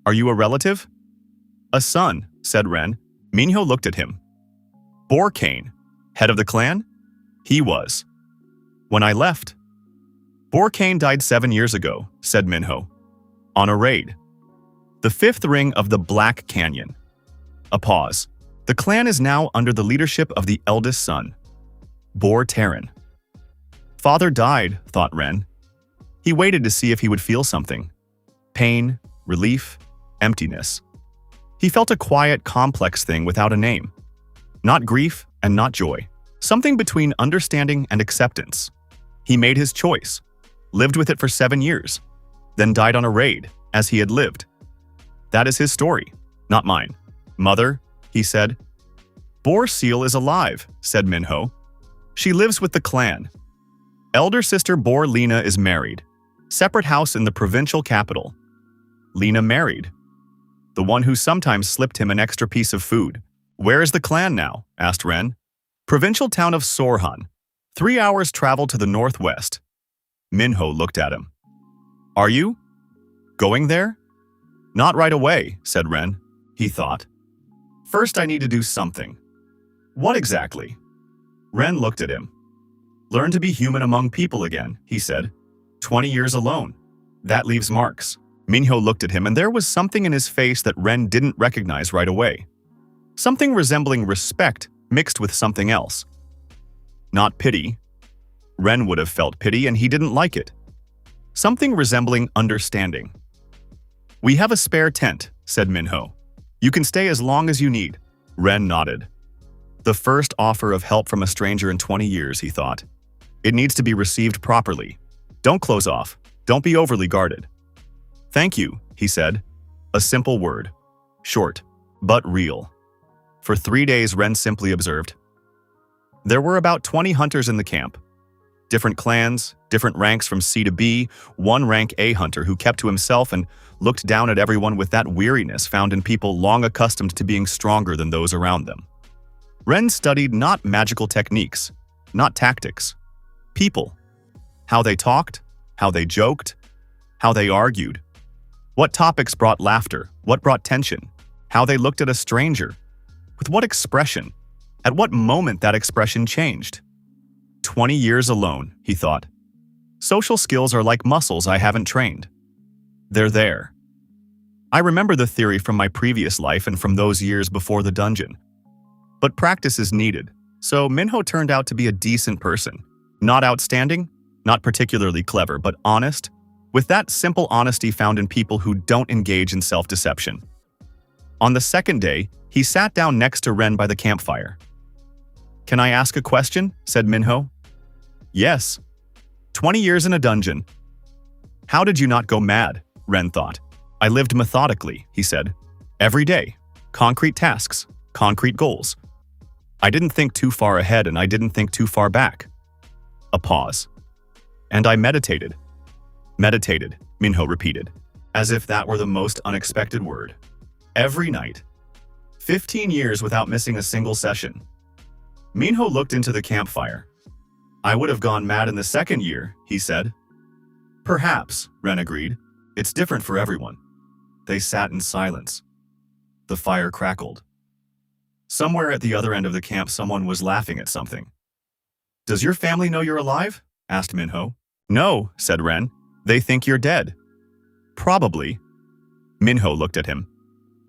Are you a relative? A son, said Ren. Minho looked at him. Boore Kane, head of the clan? He was. When I left. Boore Kane died 7 years ago, said Minho. On a raid. The 5th ring of the Black Canyon. A pause. The clan is now under the leadership of the eldest son, Boore Terran. Father died, thought Ren. He waited to see if he would feel something. Pain, relief, emptiness. He felt a quiet, complex thing without a name. Not grief and not joy. Something between understanding and acceptance. He made his choice, lived with it for 7 years, then died on a raid, as he had lived. That is his story, not mine. Mother, he said. Boore Seal is alive, said Minho. She lives with the clan. Elder sister Boore Lena is married. Separate house in the provincial capital. Lena married. The one who sometimes slipped him an extra piece of food. Where is the clan now? Asked Ren. Provincial town of Sorhan. 3 hours travel to the northwest. Minho looked at him. Are you? Going there? Not right away, said Ren. He thought. First I need to do something. What exactly? Ren looked at him. Learn to be human among people again, he said. 20 years alone. That leaves marks. Minho looked at him and there was something in his face that Ren didn't recognize right away. Something resembling respect mixed with something else. Not pity. Ren would have felt pity and he didn't like it. Something resembling understanding. We have a spare tent, said Minho. You can stay as long as you need. Ren nodded. The first offer of help from a stranger in 20 years, he thought. It needs to be received properly. Don't close off. Don't be overly guarded. Thank you, he said. A simple word. Short, but real. For 3 days, Ren simply observed. There were about 20 hunters in the camp. Different clans, different ranks from C to B, one rank A hunter who kept to himself and looked down at everyone with that weariness found in people long accustomed to being stronger than those around them. Ren studied not magical techniques, not tactics. People. How they talked, how they joked, how they argued. What topics brought laughter, what brought tension, how they looked at a stranger. With what expression? At what moment that expression changed? 20 years alone, he thought. Social skills are like muscles I haven't trained. They're there. I remember the theory from my previous life and from those years before the dungeon. But practice is needed, so Manhwa turned out to be a decent person. Not outstanding, not particularly clever, but honest, with that simple honesty found in people who don't engage in self-deception. On the second day, he sat down next to Ren by the campfire. "Can I ask a question?" said Manhwa. "Yes." 20 years in a dungeon. "How did you not go mad?" Ren thought. "I lived methodically," he said. "Every day. Concrete tasks. Concrete goals. I didn't think too far ahead and I didn't think too far back." A pause. "And I meditated." "Meditated," Manhwa repeated, as if that were the most unexpected word. "Every night. 15 years without missing a single session." Manhwa looked into the campfire. "I would have gone mad in the second year," he said. "Perhaps," Ren agreed. "It's different for everyone." They sat in silence. The fire crackled. Somewhere at the other end of the camp, someone was laughing at something. "Does your family know you're alive?" asked Manhwa. "No," said Ren. "They think you're dead." "Probably." Manhwa looked at him.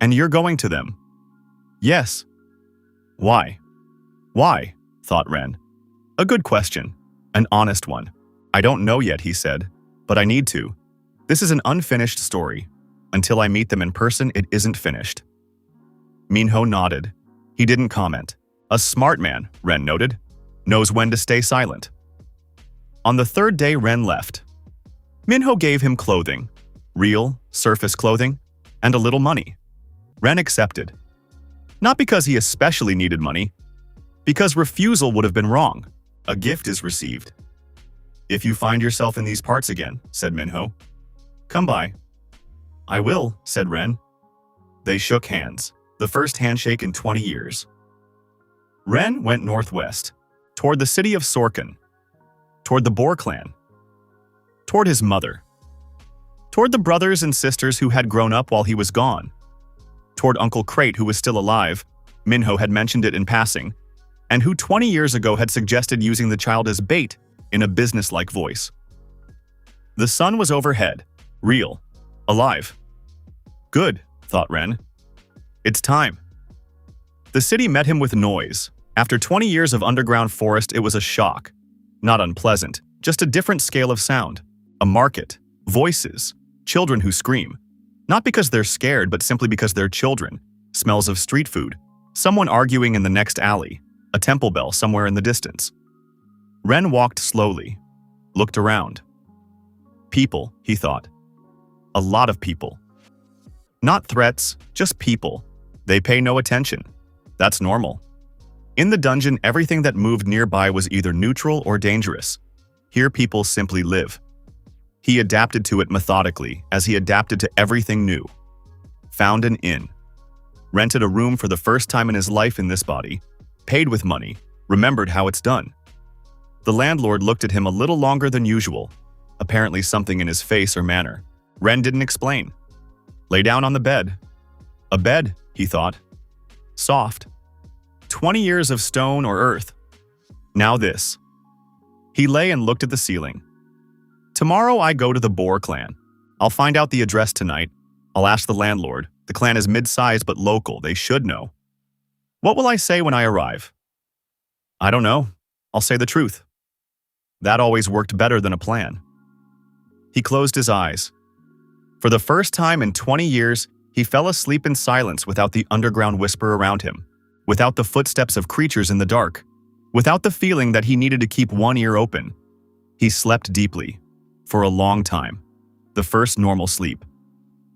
"And you're going to them?" "Yes." "Why?" "Why?" thought Ren. A good question. An honest one. "I don't know yet," he said. "But I need to. This is an unfinished story. Until I meet them in person, it isn't finished." Manhwa nodded. He didn't comment. A smart man, Ren noted. Knows when to stay silent. On the third day, Ren left. Manhwa gave him clothing. Real, surface clothing, and a little money. Ren accepted. Not because he especially needed money, because refusal would have been wrong. A gift is received. "If you find yourself in these parts again," said Manhwa, "come by." "I will," said Ren. They shook hands, the first handshake in 20 years. Ren went northwest, toward the city of Sorkin, toward the Boore clan, toward his mother, toward the brothers and sisters who had grown up while he was gone, toward Uncle Crate, who was still alive. Manhwa had mentioned it in passing, and who 20 years ago had suggested using the child as bait in a business-like voice. The sun was overhead, real, alive. Good, thought Ren. It's time. The city met him with noise. After 20 years of underground forest, it was a shock. Not unpleasant, just a different scale of sound. A market, voices, children who scream. Not because they're scared, but simply because they're children. Smells of street food. Someone arguing in the next alley. A temple bell somewhere in the distance. Ren walked slowly, looked around. People, he thought. A lot of people. Not threats, just people. They pay no attention. That's normal. In the dungeon, everything that moved nearby was either neutral or dangerous. Here people simply live. He adapted to it methodically, as he adapted to everything new. Found an inn. Rented a room for the first time in his life in this body. Paid with money. Remembered how it's done. The landlord looked at him a little longer than usual. Apparently something in his face or manner. Ren didn't explain. Lay down on the bed. A bed, he thought. Soft. 20 years of stone or earth. Now this. He lay and looked at the ceiling. Tomorrow I go to the Boore clan. I'll find out the address tonight. I'll ask the landlord. The clan is mid-sized but local. They should know. What will I say when I arrive? I don't know. I'll say the truth. That always worked better than a plan. He closed his eyes. For the first time in 20 years, he fell asleep in silence without the underground whisper around him, without the footsteps of creatures in the dark, without the feeling that he needed to keep one ear open. He slept deeply, for a long time, the first normal sleep.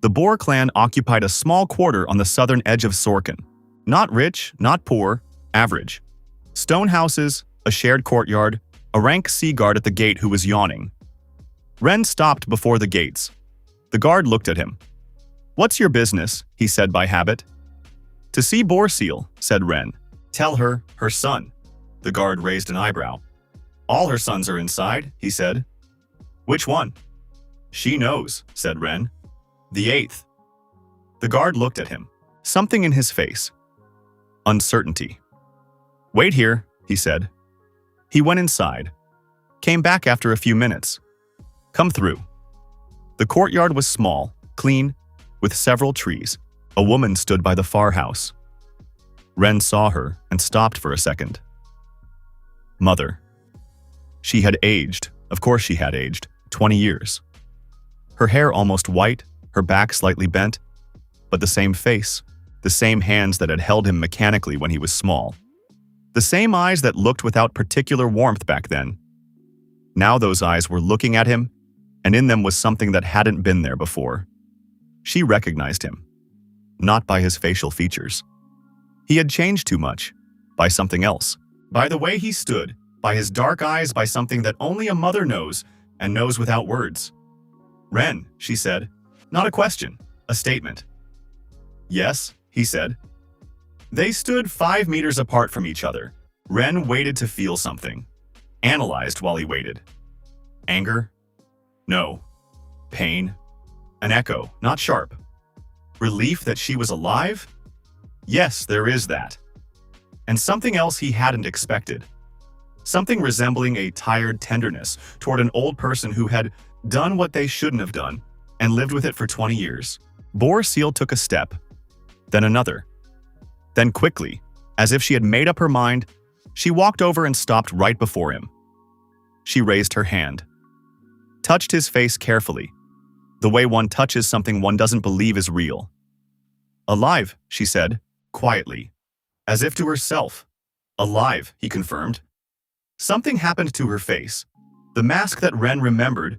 The Boore clan occupied a small quarter on the southern edge of Sorkin. Not rich, not poor, average. Stone houses, a shared courtyard, a rank sea guard at the gate who was yawning. Ren stopped before the gates. The guard looked at him. What's your business? He said by habit. To see Boore Seal, said Ren. Tell her, her son. The guard raised an eyebrow. All her sons are inside, he said. Which one? She knows, said Ren. The eighth. The guard looked at him. Something in his face. Uncertainty. Wait here, he said. He went inside. Came back after a few minutes. Come through. The courtyard was small, clean, with several trees. A woman stood by the far house. Ren saw her and stopped for a second. Mother. She had aged, of course she had aged, 20 years. Her hair almost white, her back slightly bent, but the same face, the same hands that had held him mechanically when he was small. The same eyes that looked without particular warmth back then. Now those eyes were looking at him, and in them was something that hadn't been there before. She recognized him, not by his facial features. He had changed too much, by something else. By the way he stood, by his dark eyes, by something that only a mother knows, and knows without words. Ren, she said. Not a question, a statement. Yes, he said. They stood 5 meters apart from each other. Ren waited to feel something. Analyzed while he waited. Anger? No. Pain? An echo, not sharp. Relief that she was alive? Yes, there is that. And something else he hadn't expected. Something resembling a tired tenderness toward an old person who had done what they shouldn't have done and lived with it for 20 years. Boore Seal took a step, then another. Then quickly, as if she had made up her mind, she walked over and stopped right before him. She raised her hand, touched his face carefully, the way one touches something one doesn't believe is real. Alive, she said, quietly, as if to herself. Alive, he confirmed. Something happened to her face. The mask that Ren remembered,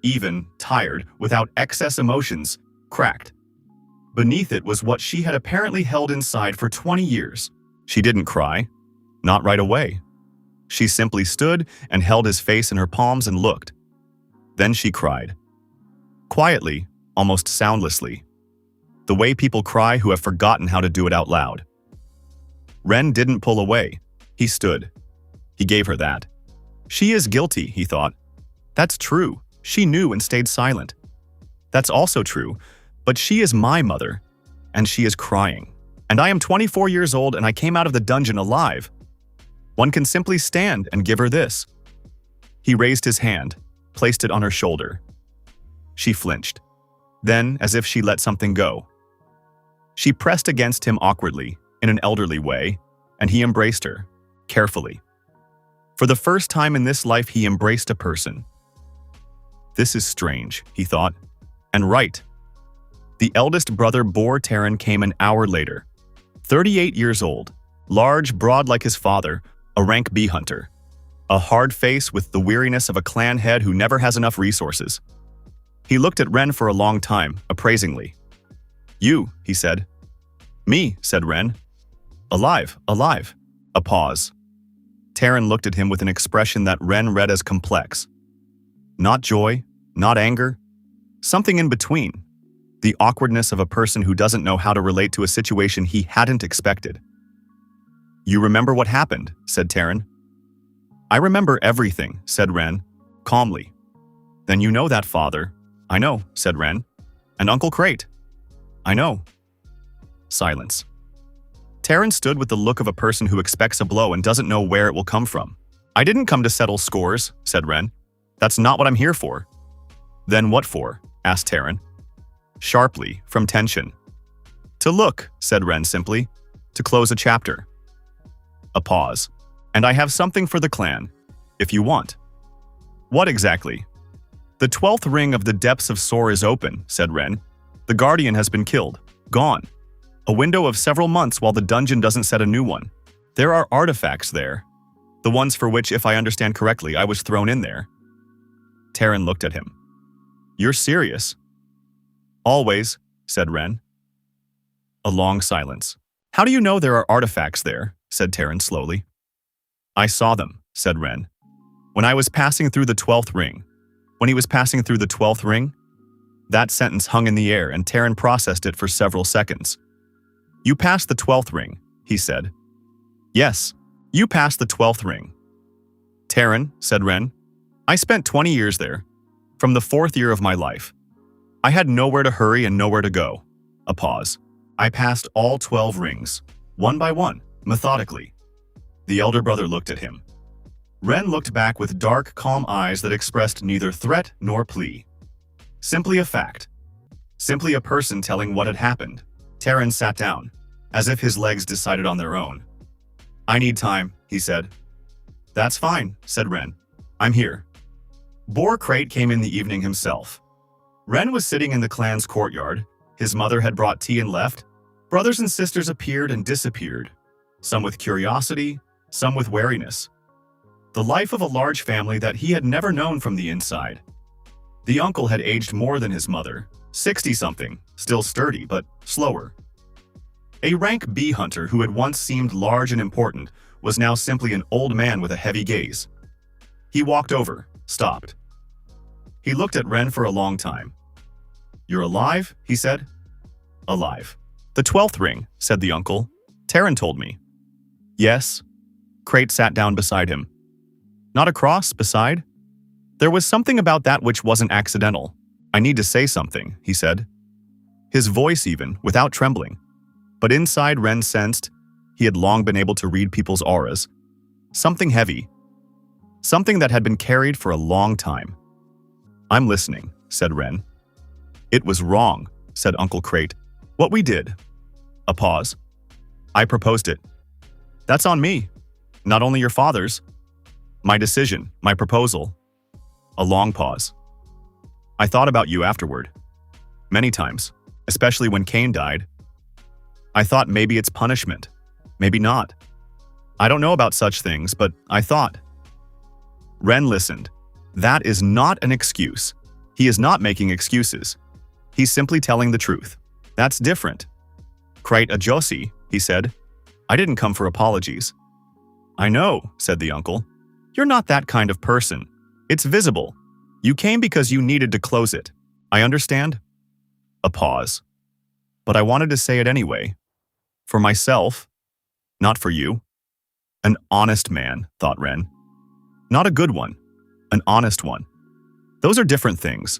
even, tired, without excess emotions, cracked. Beneath it was what she had apparently held inside for 20 years. She didn't cry. Not right away. She simply stood and held his face in her palms and looked. Then she cried. Quietly, almost soundlessly. The way people cry who have forgotten how to do it out loud. Ren didn't pull away. He stood. He gave her that. She is guilty, he thought. That's true. She knew and stayed silent. That's also true. But she is my mother, and she is crying. And I am 24 years old and I came out of the dungeon alive. One can simply stand and give her this. He raised his hand, placed it on her shoulder. She flinched. Then, as if she let something go. She pressed against him awkwardly, in an elderly way, and he embraced her, carefully. For the first time in this life, he embraced a person. This is strange, he thought, and right. The eldest brother Boore Terran came an hour later. 38 years old, large, broad like his father, a rank bee hunter. A hard face with the weariness of a clan head who never has enough resources. He looked at Ren for a long time, appraisingly. You, he said. Me, said Ren. Alive, alive. A pause. Terran looked at him with an expression that Ren read as complex. Not joy, not anger. Something in between. The awkwardness of a person who doesn't know how to relate to a situation he hadn't expected. You remember what happened, said Terran. I remember everything, said Ren, calmly. Then you know that, father. I know, said Ren. And Uncle Crate. I know. Silence. Terran stood with the look of a person who expects a blow and doesn't know where it will come from. I didn't come to settle scores, said Ren. That's not what I'm here for. Then what for? Asked Terran. Sharply, from tension. To look, said Ren simply. To close a chapter. A pause. And I have something for the clan, if you want. What exactly? The 12th ring of the depths of Soar is open, said Ren. The guardian has been killed. Gone. A window of several months while the dungeon doesn't set a new one. There are artifacts there. The ones for which, if I understand correctly, I was thrown in there. Terran looked at him. You're serious? Always, said Ren. A long silence. How do you know there are artifacts there? Said Terran slowly. I saw them, said Ren. When I was passing through the 12th ring. When he was passing through the 12th ring? That sentence hung in the air and Terran processed it for several seconds. You passed the 12th ring, he said. Yes, you passed the 12th ring. Terran, said Ren. I spent 20 years there. From the 4th year of my life. I had nowhere to hurry and nowhere to go. A pause. I passed all 12 rings, one by one, methodically. The elder brother looked at him. Ren looked back with dark, calm eyes that expressed neither threat nor plea. Simply a fact. Simply a person telling what had happened. Terran sat down, as if his legs decided on their own. I need time, he said. That's fine, said Ren. I'm here. Boore Crate came in the evening himself. Ren was sitting in the clan's courtyard. His mother had brought tea and left. Brothers and sisters appeared and disappeared, some with curiosity, some with wariness. The life of a large family that he had never known from the inside. The uncle had aged more than his mother, 60-something, still sturdy but slower. A rank bee hunter who had once seemed large and important was now simply an old man with a heavy gaze. He walked over, stopped. He looked at Ren for a long time. You're alive, he said. Alive. The 12th ring, said the uncle. Terran told me. Yes. Crate sat down beside him. Not a cross, beside? There was something about that which wasn't accidental. I need to say something, he said. His voice even, without trembling. But inside Ren sensed, he had long been able to read people's auras. Something heavy. Something that had been carried for a long time. I'm listening, said Ren. It was wrong, said Uncle Crate. What we did. A pause. I proposed it. That's on me. Not only your father's. My decision, my proposal. A long pause. I thought about you afterward. Many times, especially when Cain died. I thought maybe it's punishment. Maybe not. I don't know about such things, but I thought. Ren listened. That is not an excuse. He is not making excuses. He's simply telling the truth. That's different. Crate a Josie, he said. I didn't come for apologies. I know, said the uncle. You're not that kind of person. It's visible. You came because you needed to close it. I understand. A pause. But I wanted to say it anyway. For myself, not for you. An honest man, thought Ren. Not a good one. An honest one. Those are different things.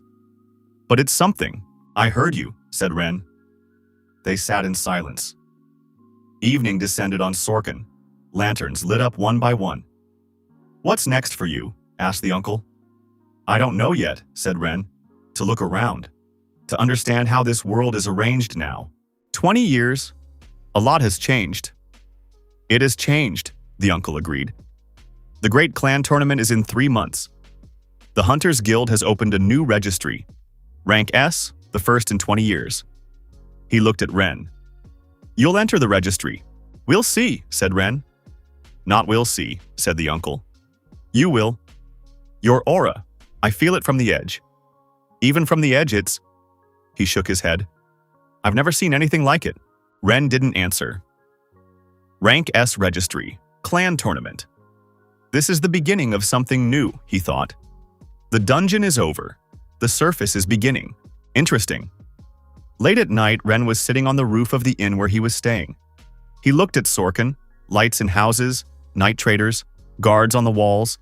But it's something. I heard you, said Ren. They sat in silence. Evening descended on Sorkin. Lanterns lit up one by one. What's next for you? Asked the uncle. I don't know yet, said Ren. To look around. To understand how this world is arranged now. 20 years. A lot has changed. It has changed, the uncle agreed. The Great Clan Tournament is in 3 months. The Hunters Guild has opened a new registry. Rank S, the first in 20 years. He looked at Ren. You'll enter the registry. We'll see, said Ren. Not we'll see, said the uncle. You will. Your aura. I feel it from the edge. Even from the edge it's… He shook his head. I've never seen anything like it. Ren didn't answer. Rank S registry. Clan tournament. This is the beginning of something new, he thought. The dungeon is over. The surface is beginning. Interesting. Late at night, Ren was sitting on the roof of the inn where he was staying. He looked at Sorkin, lights in houses, night traders, guards on the walls.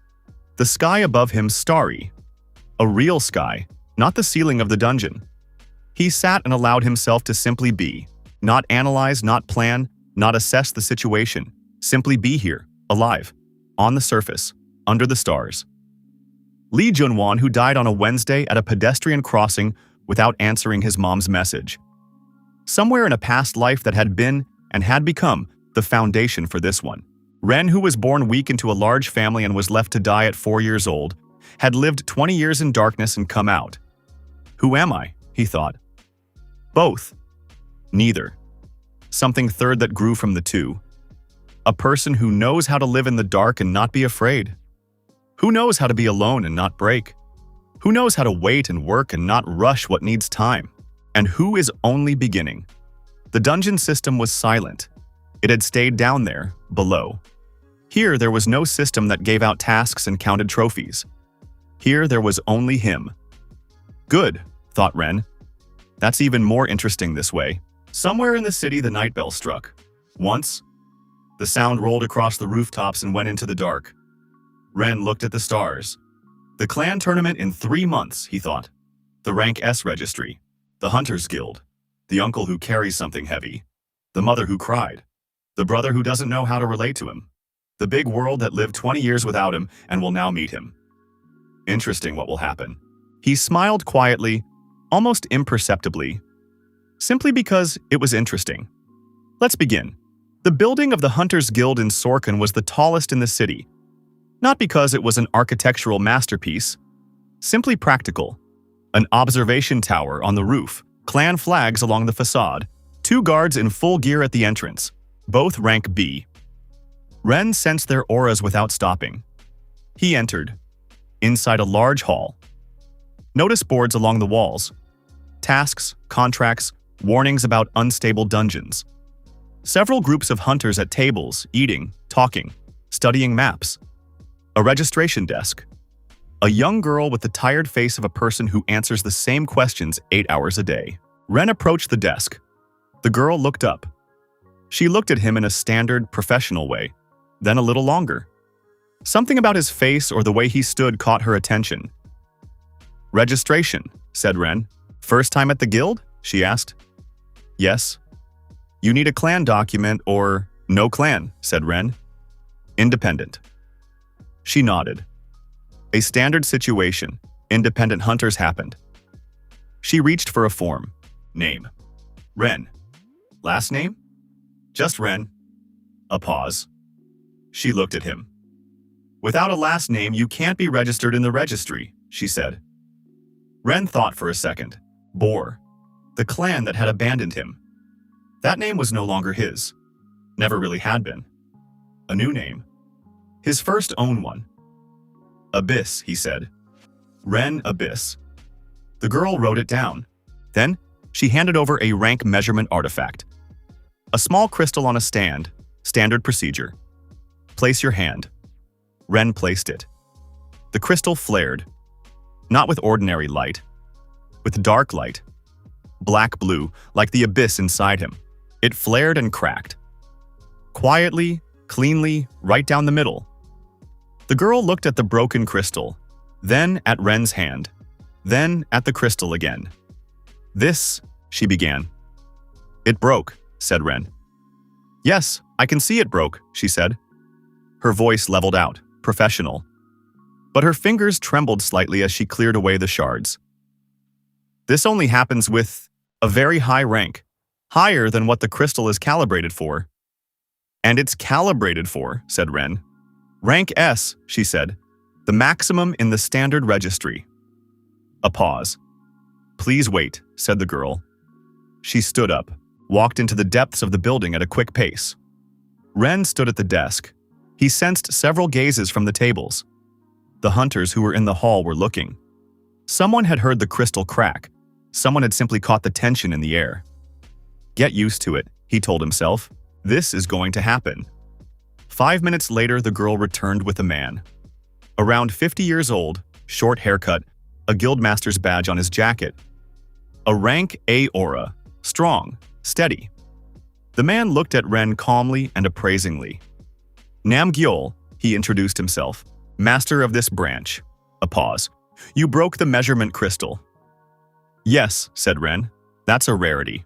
The sky above him starry. A real sky, not the ceiling of the dungeon. He sat and allowed himself to simply be. Not analyze, not plan, not assess the situation. Simply be here, alive, on the surface, under the stars. Lee Junwan, who died on a Wednesday at a pedestrian crossing without answering his mom's message. Somewhere in a past life that had been and had become the foundation for this one. Ren, who was born weak into a large family and was left to die at 4 years old, had lived 20 years in darkness and come out. Who am I? He thought. Both. Neither. Something third that grew from the two. A person who knows how to live in the dark and not be afraid. Who knows how to be alone and not break. Who knows how to wait and work and not rush what needs time. And who is only beginning. The dungeon system was silent. It had stayed down there, below. Here there was no system that gave out tasks and counted trophies. Here there was only him. Good, thought Ren. That's even more interesting this way. Somewhere in the city the night bell struck. Once. The sound rolled across the rooftops and went into the dark. Ren looked at the stars. The clan tournament in 3 months, he thought. The rank S registry. The Hunters Guild. The uncle who carries something heavy. The mother who cried. The brother who doesn't know how to relate to him. The big world that lived 20 years without him and will now meet him. Interesting what will happen. He smiled quietly, almost imperceptibly, simply because it was interesting. Let's begin. The building of the Hunters Guild in Sorkin was the tallest in the city. Not because it was an architectural masterpiece, simply practical. An observation tower on the roof, clan flags along the facade, 2 guards in full gear at the entrance, both rank B. Ren sensed their auras without stopping. He entered, inside a large hall. Notice boards along the walls. Tasks, contracts, warnings about unstable dungeons. Several groups of hunters at tables, eating, talking, studying maps. A registration desk. A young girl with the tired face of a person who answers the same questions 8 hours a day. Ren approached the desk. The girl looked up. She looked at him in a standard, professional way, then a little longer. Something about his face or the way he stood caught her attention. "Registration," said Ren. "First time at the guild?" she asked. "Yes." "You need a clan document or no clan," said Ren. "Independent." She nodded. A standard situation. Independent hunters happened. She reached for a form. Name. Ren. Last name? Just Ren. A pause. She looked at him. "Without a last name, you can't be registered in the registry," she said. Ren thought for a second. Boore. The clan that had abandoned him. That name was no longer his. Never really had been. A new name. His first own one. Abyss, he said. Ren Abyss. The girl wrote it down. Then, she handed over a rank measurement artifact. A small crystal on a stand, standard procedure. Place your hand. Ren placed it. The crystal flared. Not with ordinary light. With dark light. Black-blue, like the abyss inside him. It flared and cracked. Quietly, cleanly, right down the middle. The girl looked at the broken crystal, then at Ren's hand, then at the crystal again. "This," she began. "It broke," said Ren. "Yes, I can see it broke," she said. Her voice leveled out, professional. But her fingers trembled slightly as she cleared away the shards. "This only happens with a very high rank, higher than what the crystal is calibrated for." "And it's calibrated for," said Ren. "Rank S," she said, "the maximum in the standard registry." A pause. "Please wait," said the girl. She stood up, walked into the depths of the building at a quick pace. Ren stood at the desk. He sensed several gazes from the tables. The hunters who were in the hall were looking. Someone had heard the crystal crack. Someone had simply caught the tension in the air. Get used to it, he told himself. This is going to happen. 5 minutes later, the girl returned with a man. Around 50 years old, short haircut, a guildmaster's badge on his jacket. A rank A aura, strong, steady. The man looked at Ren calmly and appraisingly. Namgyol, he introduced himself, master of this branch. A pause. You broke the measurement crystal. Yes, said Ren. That's a rarity.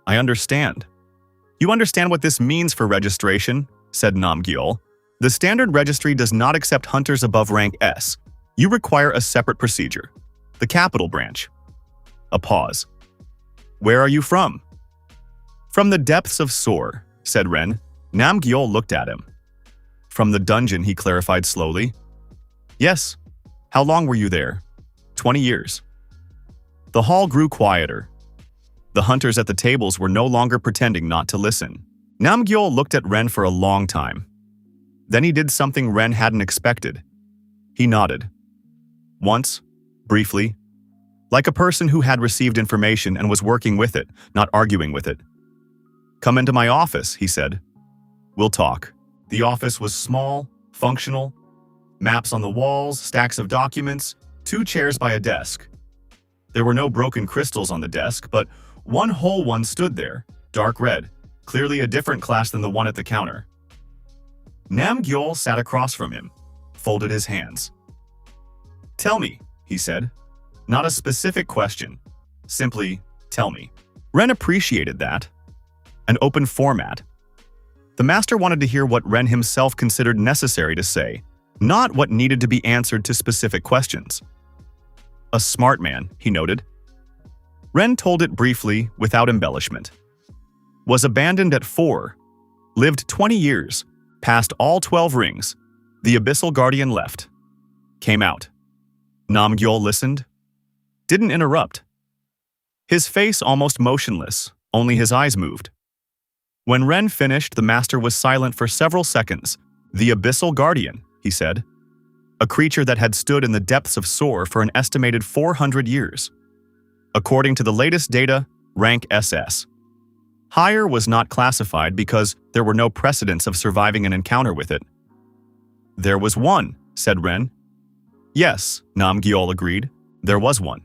I understand. You understand what this means for registration? Said Namgyol. The standard registry does not accept hunters above rank S. You require a separate procedure. The capital branch. A pause. Where are you from? From the depths of Sor, said Ren. Namgyol looked at him. From the dungeon, he clarified slowly. Yes. How long were you there? 20 years. The hall grew quieter. The hunters at the tables were no longer pretending not to listen. Namgyol looked at Ren for a long time. Then he did something Ren hadn't expected. He nodded. Once, briefly, like a person who had received information and was working with it, not arguing with it. Come into my office, he said. We'll talk. The office was small, functional. Maps on the walls, stacks of documents, 2 chairs by a desk. There were no broken crystals on the desk, but one whole one stood there, dark red, clearly a different class than the one at the counter. Namgyol sat across from him, folded his hands. "Tell me," he said. Not a specific question. Simply, tell me. Ren appreciated that. An open format. The master wanted to hear what Ren himself considered necessary to say, not what needed to be answered to specific questions. A smart man, he noted. Ren told it briefly, without embellishment. Was abandoned at 4. Lived 20 years. Passed all 12 rings. The Abyssal Guardian left. Came out. Namgyol listened. Didn't interrupt. His face almost motionless, only his eyes moved. When Ren finished, the master was silent for several seconds. The Abyssal Guardian, he said. A creature that had stood in the depths of Soar for an estimated 400 years. According to the latest data, rank SS. Higher was not classified because there were no precedents of surviving an encounter with it. There was one, said Ren. Yes, Namgyol agreed. There was one.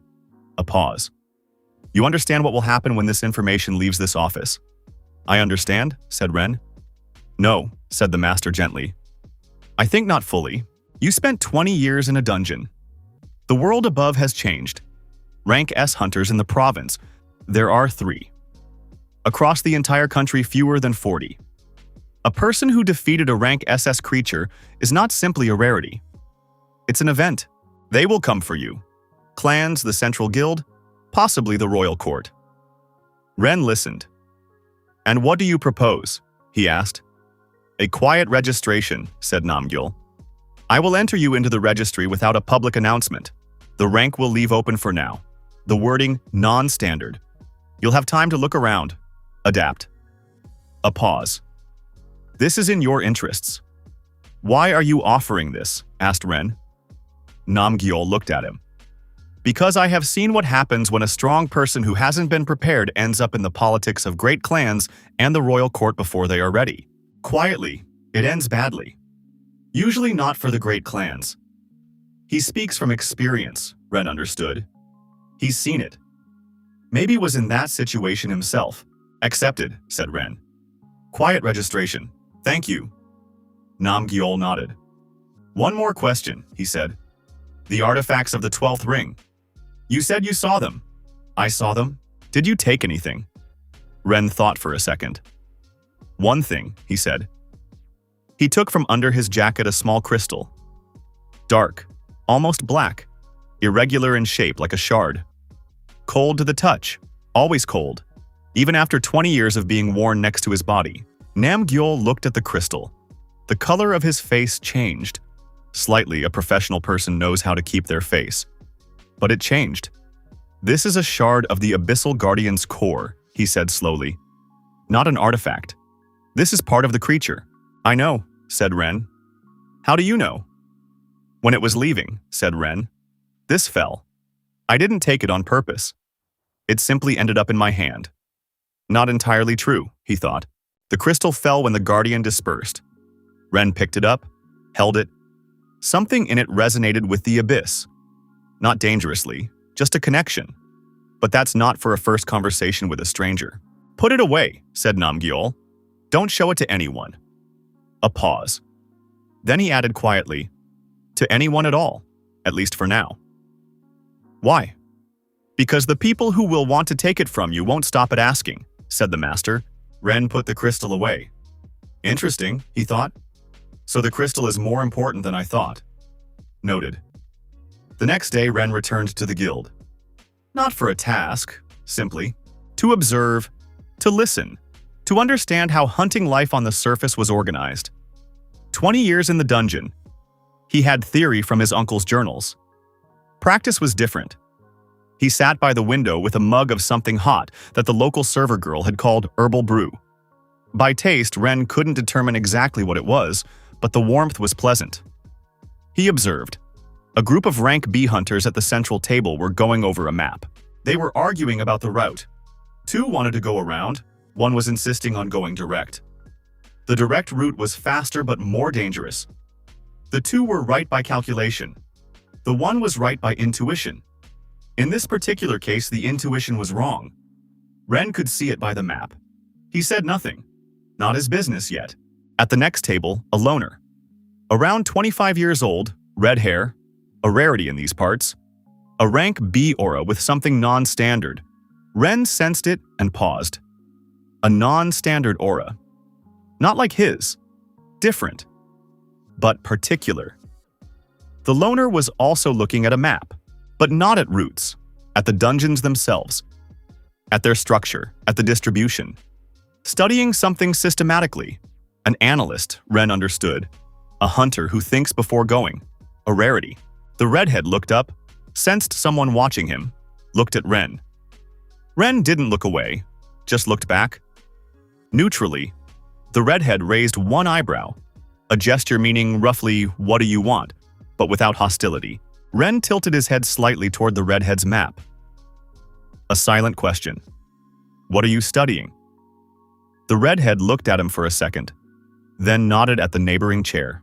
A pause. You understand what will happen when this information leaves this office? I understand, said Ren. No, said the master gently. I think not fully. You spent 20 years in a dungeon. The world above has changed. Rank S hunters in the province. There are 3. Across the entire country, fewer than 40. A person who defeated a rank SS creature is not simply a rarity. It's an event. They will come for you. Clans, the Central Guild, possibly the Royal Court. Ren listened. And what do you propose? He asked. A quiet registration, said Namgyol. I will enter you into the registry without a public announcement. The rank will leave open for now. The wording, non-standard. You'll have time to look around. Adapt. A pause. This is in your interests. Why are you offering this? Asked Ren. Namgyol looked at him. Because I have seen what happens when a strong person who hasn't been prepared ends up in the politics of great clans and the royal court before they are ready. Quietly, it ends badly. Usually not for the great clans. He speaks from experience, Ren understood. He's seen it. Maybe was in that situation himself. Accepted, said Ren. Quiet registration. Thank you. Namgyol nodded. One more question, he said. The artifacts of the 12th ring. You said you saw them. I saw them. Did you take anything? Ren thought for a second. One thing, he said. He took from under his jacket a small crystal. Dark, almost black, irregular in shape like a shard. Cold to the touch, always cold, even after 20 years of being worn next to his body. Namgyol looked at the crystal. The color of his face changed. Slightly, a professional person knows how to keep their face. But it changed. This is a shard of the Abyssal Guardian's core, he said slowly. Not an artifact. This is part of the creature. I know, said Ren. How do you know? When it was leaving, said Ren. This fell. I didn't take it on purpose. It simply ended up in my hand. Not entirely true, he thought. The crystal fell when the Guardian dispersed. Ren picked it up, held it. Something in it resonated with the abyss. Not dangerously, just a connection. But that's not for a first conversation with a stranger. Put it away, said Namgyol. Don't show it to anyone. A pause. Then he added quietly, to anyone at all, at least for now. Why? Because the people who will want to take it from you won't stop at asking, said the master. Ren put the crystal away. Interesting, he thought. So the crystal is more important than I thought. Noted. The next day, Ren returned to the guild. Not for a task, simply. To observe, to listen, to understand how hunting life on the surface was organized. 20 years in the dungeon. He had theory from his uncle's journals. Practice was different. He sat by the window with a mug of something hot that the local server girl had called herbal brew. By taste, Ren couldn't determine exactly what it was, but the warmth was pleasant. He observed. A group of rank B hunters at the central table were going over a map. They were arguing about the route. 2 wanted to go around, 1 was insisting on going direct. The direct route was faster but more dangerous. The 2 were right by calculation. The 1 was right by intuition. In this particular case, the intuition was wrong. Ren could see it by the map. He said nothing. Not his business yet. At the next table, a loner. Around 25 years old, red hair, a rarity in these parts. A rank B aura with something non-standard. Ren sensed it and paused. A non-standard aura. Not like his. Different. But particular. The loner was also looking at a map, but not at roots, at the dungeons themselves, at their structure, at the distribution. Studying something systematically. An analyst, Ren understood. A hunter who thinks before going. A rarity. The redhead looked up, sensed someone watching him, looked at Ren. Ren didn't look away, just looked back. Neutrally, the redhead raised one eyebrow, a gesture meaning roughly, "What do you want?" but without hostility. Ren tilted his head slightly toward the redhead's map. A silent question. "What are you studying?" The redhead looked at him for a second, then nodded at the neighboring chair.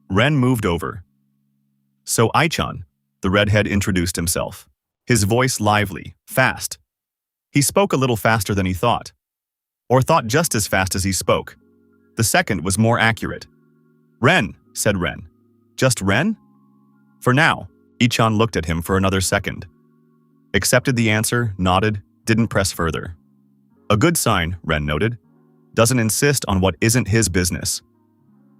Ren moved over. "So Aichan," the redhead introduced himself, his voice lively, fast. He spoke a little faster than he thought, or thought just as fast as he spoke. The second was more accurate. "Ren," said Ren. "Just Ren?" "For now." Aichan looked at him for another second. Accepted the answer, nodded, didn't press further. A good sign, Ren noted. Doesn't insist on what isn't his business.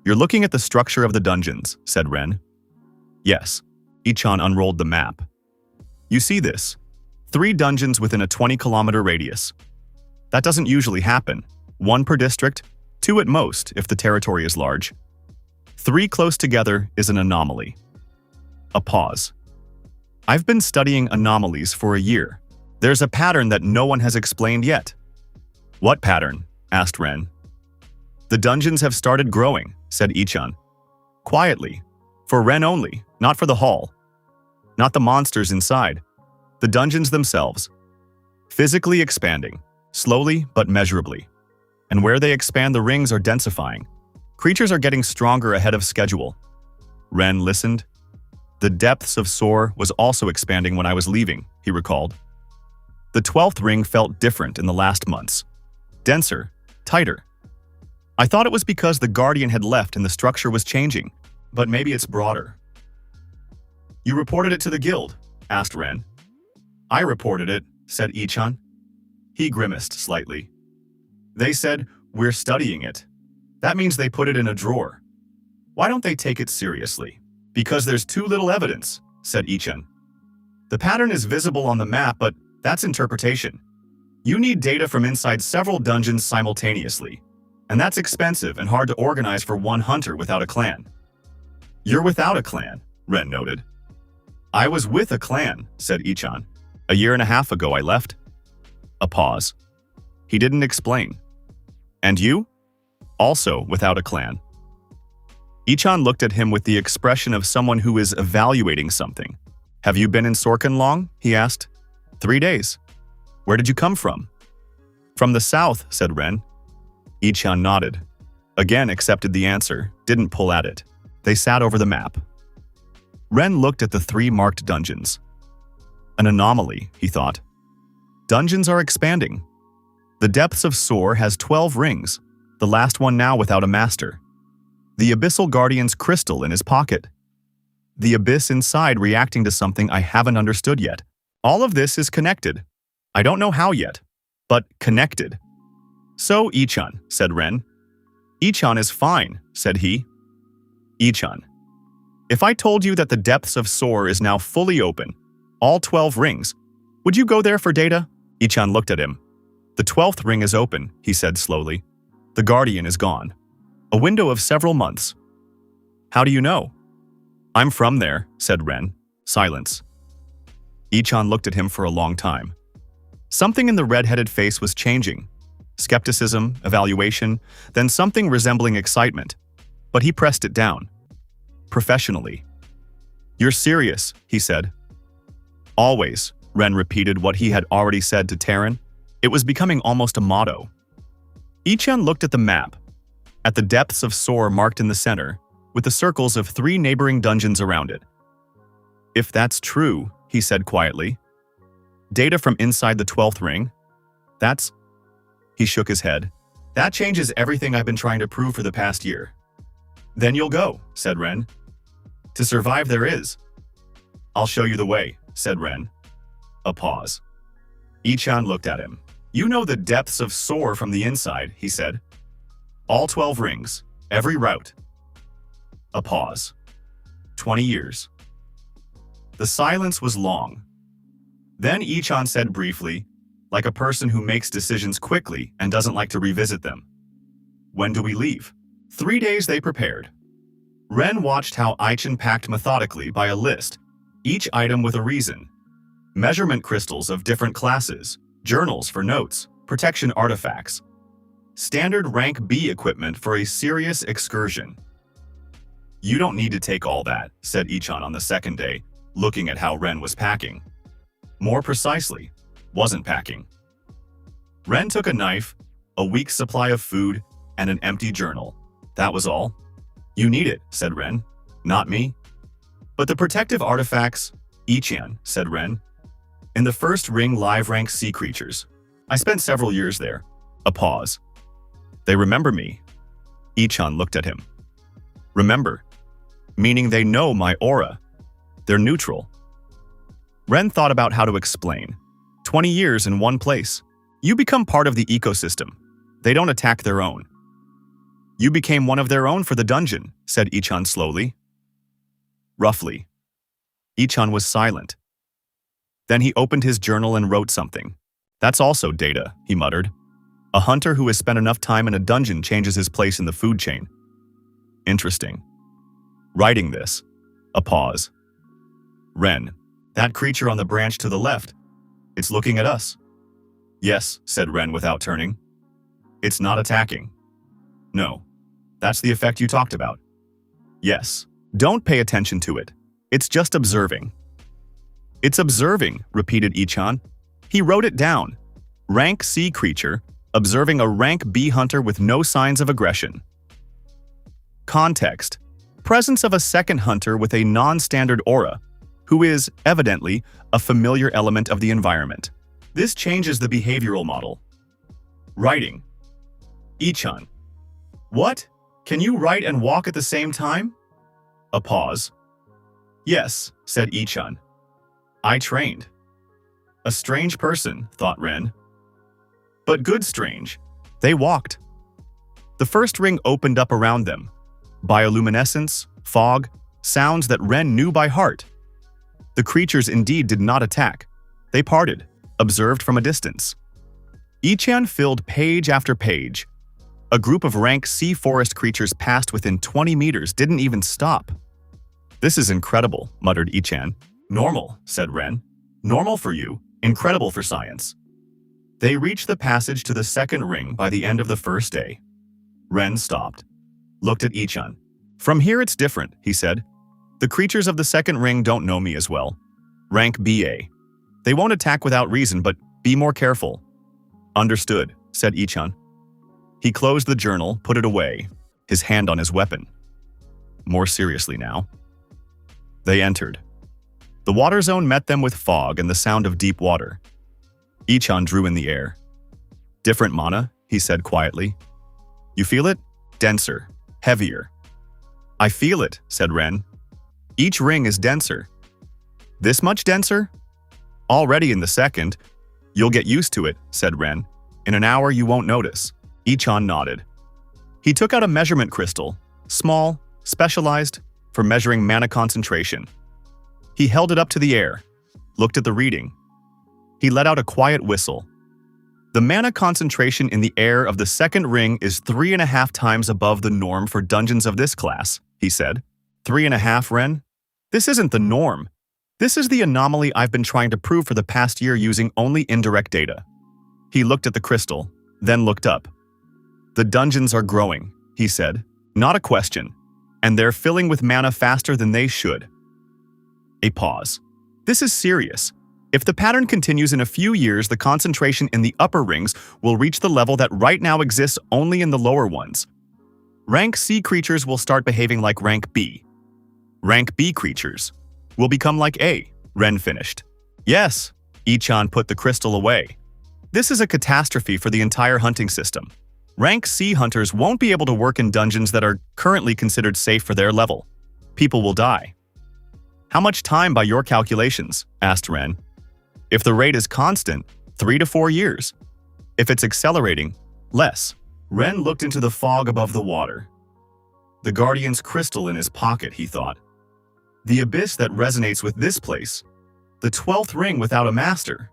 "You're looking at the structure of the dungeons," said Ren. "Yes." Aichan unrolled the map. "You see this? 3 dungeons within a 20-kilometer radius. That doesn't usually happen. 1 per district, 2 at most if the territory is large. 3 close together is an anomaly." A pause. "I've been studying anomalies for a year. There's a pattern that no one has explained yet." "What pattern?" asked Ren. "The dungeons have started growing," said Aichan. Quietly. For Ren only, not for the hall. Not the monsters inside. The dungeons themselves. Physically expanding, slowly but measurably. And where they expand, the rings are densifying. Creatures are getting stronger ahead of schedule. Ren listened. "The depths of Soar was also expanding when I was leaving," he recalled. "The 12th ring felt different in the last months. Denser, tighter. I thought it was because the Guardian had left and the structure was changing, but maybe it's broader." "You reported it to the guild?" asked Ren. "I reported it," said Aichan. He grimaced slightly. "They said, 'We're studying it.' That means they put it in a drawer. Why don't they take it seriously?" "Because there's too little evidence," said Aichan. "The pattern is visible on the map, but that's interpretation. You need data from inside several dungeons simultaneously, and that's expensive and hard to organize for one hunter without a clan." "You're without a clan," Ren noted. "I was with a clan," said Aichan. "A year and a half ago I left." A pause. He didn't explain. "And you?" "Also without a clan." Aichan looked at him with the expression of someone who is evaluating something. "Have you been in Sorkin long?" he asked. 3 days. "Where did you come from?" "From the south," said Ren. Aichan nodded. Again accepted the answer, didn't pull at it. They sat over the map. Ren looked at the 3 marked dungeons. An anomaly, he thought. Dungeons are expanding. The depths of Soar has 12 rings, the last one now without a master. The Abyssal Guardian's crystal in his pocket. The abyss inside reacting to something I haven't understood yet. All of this is connected. I don't know how yet, but connected. "So, Aichan," said Ren. "Aichan is fine," said he. "Aichan, if I told you that the depths of Soar is now fully open, all 12 rings, would you go there for data?" Aichan looked at him. "The 12th ring is open," he said slowly. "The Guardian is gone. A window of several months." "How do you know?" "I'm from there," said Ren. Silence. Aichan looked at him for a long time. Something in the red-headed face was changing. Skepticism, evaluation, then something resembling excitement. But he pressed it down. Professionally. "You're serious," he said. "Always," Ren repeated what he had already said to Terran. It was becoming almost a motto. Aichan looked at the map, at the depths of Soar marked in the center, with the circles of 3 neighboring dungeons around it. "If that's true," he said quietly. "Data from inside the 12th ring? That's..." He shook his head. "That changes everything I've been trying to prove for the past year." Then you'll go, said Ren. To survive there is. I'll show you the way, said Ren. A pause. Ichan looked at him. You know the depths of Soar from the inside, he said. All 12 rings, every route. A pause. 20 years. The silence was long. Then Ichan said briefly, like a person who makes decisions quickly and doesn't like to revisit them. When do we leave? 3 days they prepared. Ren watched how Ichan packed methodically by a list, each item with a reason. Measurement crystals of different classes, journals for notes, protection artifacts. Standard rank B equipment for a serious excursion. You don't need to take all that, said Ichan on the second day, looking at how Ren was packing. More precisely, wasn't packing. Ren took a knife, a week's supply of food, and an empty journal. That was all. You need it, said Ren. Not me. But the protective artifacts, Ichan, said Ren. In the first ring live rank sea creatures. I spent several years there. A pause. They remember me. Ichan looked at him. Remember, meaning they know my aura. They're neutral. Ren thought about how to explain. 20 years in one place. You become part of the ecosystem. They don't attack their own. You became one of their own for the dungeon, said Ichan slowly. Roughly. Ichan was silent. Then he opened his journal and wrote something. That's also data, he muttered. A hunter who has spent enough time in a dungeon changes his place in the food chain. Interesting. Writing this. A pause. Ren, that creature on the branch to the left. It's looking at us. Yes, said Ren without turning. It's not attacking. No. That's the effect you talked about. Yes. Don't pay attention to it. It's just observing. It's observing, repeated Ichan. He wrote it down. Rank C creature, observing a rank B hunter with no signs of aggression. Context. Presence of a second hunter with a non-standard aura, who is, evidently, a familiar element of the environment. This changes the behavioral model. Writing. Ichan. What? Can you write and walk at the same time? A pause. Yes, said Ichan. I trained. A strange person, thought Ren. But good strange. They walked. The first ring opened up around them. Bioluminescence, fog, sounds that Ren knew by heart. The creatures indeed did not attack. They parted, observed from a distance. Ichan filled page after page. A group of rank C forest creatures passed within 20 meters, didn't even stop. This is incredible, muttered Ichan. Normal, said Ren. Normal for you, incredible for science. They reached the passage to the second ring by the end of the first day. Ren stopped, looked at Ichan. From here it's different, he said. The creatures of the second ring don't know me as well. Rank BA. They won't attack without reason, but be more careful. Understood, said Ichan. He closed the journal, put it away, his hand on his weapon. More seriously now. They entered. The water zone met them with fog and the sound of deep water. Ichan drew in the air. Different mana, he said quietly. You feel it? Denser, heavier. I feel it, said Ren. Each ring is denser. This much denser? Already in the second. You'll get used to it, said Ren. In an hour you won't notice. Ichan nodded. He took out a measurement crystal, small, specialized, for measuring mana concentration. He held it up to the air, looked at the reading. He let out a quiet whistle. The mana concentration in the air of the second ring is 3.5 times above the norm for dungeons of this class, he said. 3.5, Ren? This isn't the norm. This is the anomaly I've been trying to prove for the past year using only indirect data. He looked at the crystal, then looked up. The dungeons are growing, he said. Not a question. And they're filling with mana faster than they should. A pause. This is serious. If the pattern continues in a few years, the concentration in the upper rings will reach the level that right now exists only in the lower ones. Rank C creatures will start behaving like rank B. Rank B creatures will become like A, Ren finished. Yes, Ichan put the crystal away. This is a catastrophe for the entire hunting system. Rank C hunters won't be able to work in dungeons that are currently considered safe for their level. People will die. How much time by your calculations? Asked Ren. If the rate is constant, 3 to 4 years. If it's accelerating, less. Ren looked into the fog above the water. The Guardian's crystal in his pocket, he thought. The abyss that resonates with this place. The 12th ring without a master.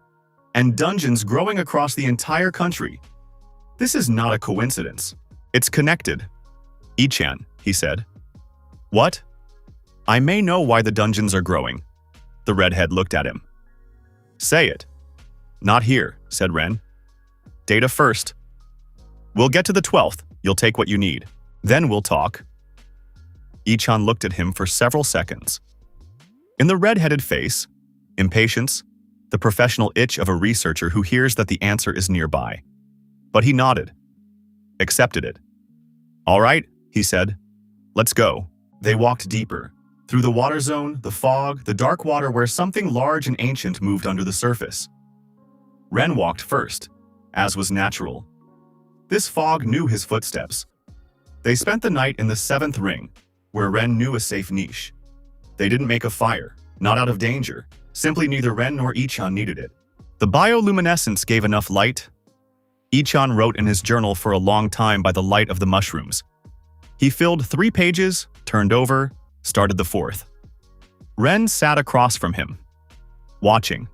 And dungeons growing across the entire country. This is not a coincidence. It's connected. Ichan, he said. What? I may know why the dungeons are growing. The redhead looked at him. Say it. Not here, said Ren. Data first. We'll get to the 12th. You'll take what you need. Then we'll talk. Ichan looked at him for several seconds. In the red-headed face, impatience, the professional itch of a researcher who hears that the answer is nearby. But he nodded, accepted it. All right, he said. Let's go. They walked deeper, through the water zone, the fog, the dark water where something large and ancient moved under the surface. Ren walked first, as was natural. This fog knew his footsteps. They spent the night in the 7th ring, where Ren knew a safe niche. They didn't make a fire, not out of danger. Simply neither Ren nor Ichan needed it. The bioluminescence gave enough light. Ichan wrote in his journal for a long time by the light of the mushrooms. He filled 3 pages, turned over, started the 4th. Ren sat across from him, watching.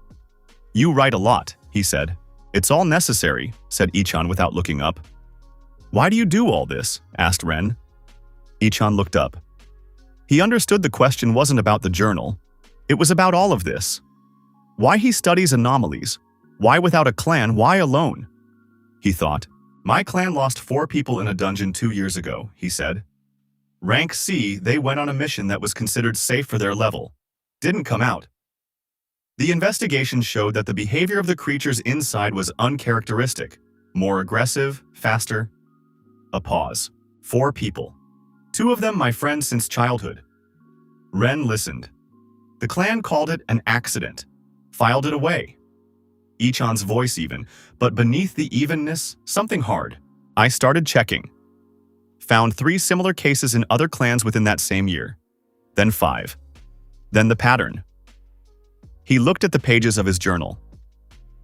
You write a lot, he said. It's all necessary, said Ichan without looking up. Why do you do all this? Asked Ren. Ichan looked up. He understood the question wasn't about the journal. It was about all of this. Why he studies anomalies. Why without a clan? Why alone? He thought. My clan lost 4 people in a dungeon 2 years ago, he said. Rank C, they went on a mission that was considered safe for their level. Didn't come out. The investigation showed that the behavior of the creatures inside was uncharacteristic. More aggressive, faster. A pause. 4 people. 2 of them my friends since childhood. Ren listened. The clan called it an accident. Filed it away. Ichan's voice even, but beneath the evenness, something hard. I started checking. Found 3 similar cases in other clans within that same year. Then 5. Then the pattern. He looked at the pages of his journal.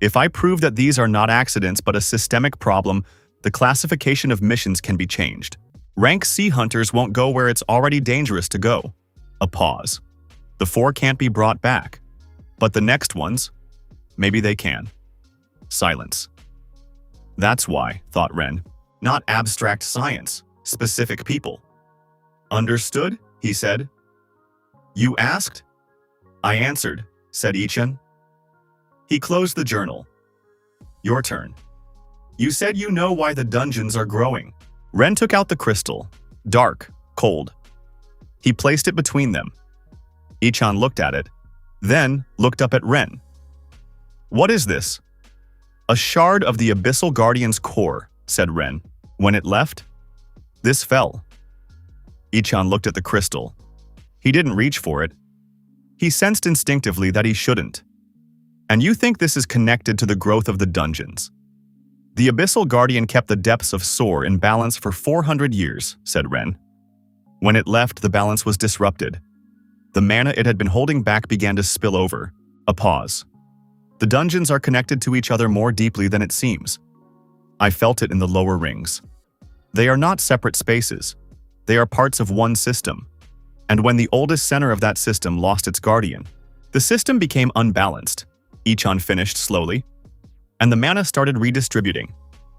If I prove that these are not accidents but a systemic problem, the classification of missions can be changed. Rank C hunters won't go where it's already dangerous to go. A pause. The 4 can't be brought back. But the next ones, maybe they can. Silence. That's why, thought Ren. Not abstract science, specific people. Understood? He said. You asked? I answered, said Ichan. He closed the journal. Your turn. You said you know why the dungeons are growing. Ren took out the crystal, dark, cold. He placed it between them. Ichan looked at it, then looked up at Ren. What is this? A shard of the Abyssal Guardian's core, said Ren. When it left, this fell. Ichan looked at the crystal. He didn't reach for it. He sensed instinctively that he shouldn't. And you think this is connected to the growth of the dungeons? The Abyssal Guardian kept the depths of Soar in balance for 400 years, said Ren. When it left, the balance was disrupted. The mana it had been holding back began to spill over. A pause. The dungeons are connected to each other more deeply than it seems. I felt it in the lower rings. They are not separate spaces. They are parts of one system. And when the oldest center of that system lost its guardian, the system became unbalanced. Ichan finished slowly. And the mana started redistributing,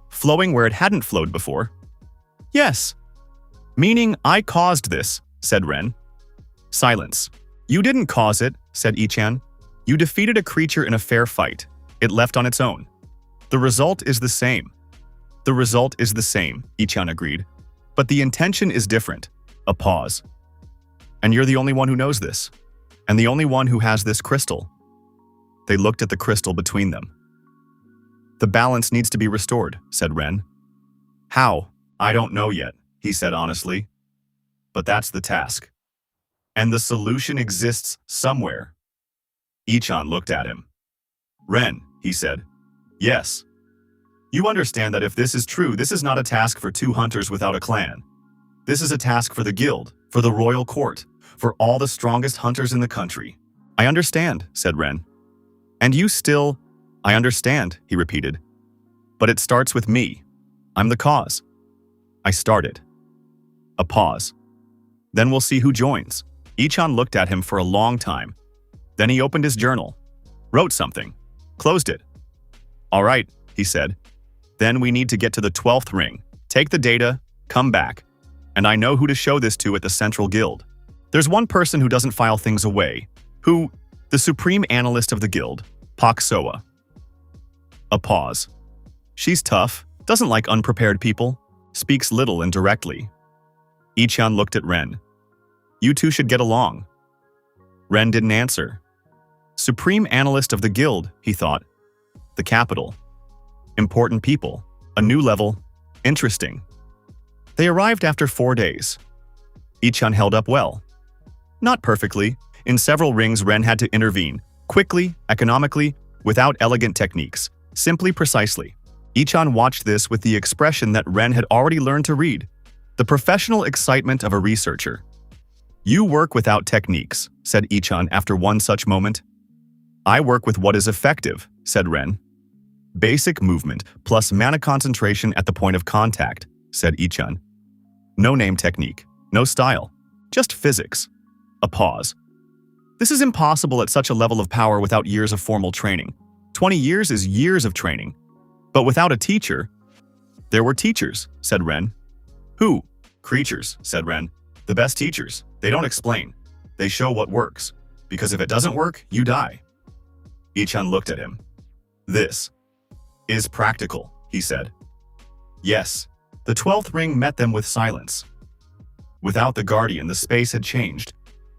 flowing where it hadn't flowed before. Yes. Meaning I caused this, said Ren. Silence. You didn't cause it, said Ichan. You defeated a creature in a fair fight. It left on its own. The result is the same. The result is the same, Ichan agreed. But the intention is different. A pause. And you're the only one who knows this. And the only one who has this crystal. They looked at the crystal between them. The balance needs to be restored, said Ren. How? I don't know yet, he said honestly. But that's the task. And the solution exists somewhere. Ichan looked at him. Ren, he said. Yes. You understand that if this is true, this is not a task for two hunters without a clan. This is a task for the guild, for the royal court, for all the strongest hunters in the country. I understand, said Ren. And you still… I understand, he repeated. But it starts with me. I'm the cause. I started. A pause. Then we'll see who joins. Ichan looked at him for a long time. Then he opened his journal, wrote something, closed it. All right, he said. Then we need to get to the 12th ring, take the data, come back. And I know who to show this to at the Central Guild. There's one person who doesn't file things away, the supreme analyst of the guild, Pak Soa. A pause. She's tough, doesn't like unprepared people, speaks little and directly. Ichan looked at Ren. You two should get along. Ren didn't answer. Supreme analyst of the guild, he thought. The capital. Important people. A new level. Interesting. They arrived after 4 days. Ichan held up well. Not perfectly. In several rings, Ren had to intervene. Quickly, economically, without elegant techniques. Simply precisely. Ichan watched this with the expression that Ren had already learned to read. The professional excitement of a researcher. You work without techniques, said Ichan after one such moment. I work with what is effective, said Ren. Basic movement plus mana concentration at the point of contact, said Ichan. No name technique, no style, just physics. A pause. This is impossible at such a level of power without years of formal training. 20 years is years of training. But without a teacher… There were teachers, said Ren. Who? Creatures, said Ren. The best teachers. They don't explain. They show what works. Because if it doesn't work, you die. Ichan looked at him. This is practical, he said. Yes. The 12th ring met them with silence. Without the guardian, the space had changed.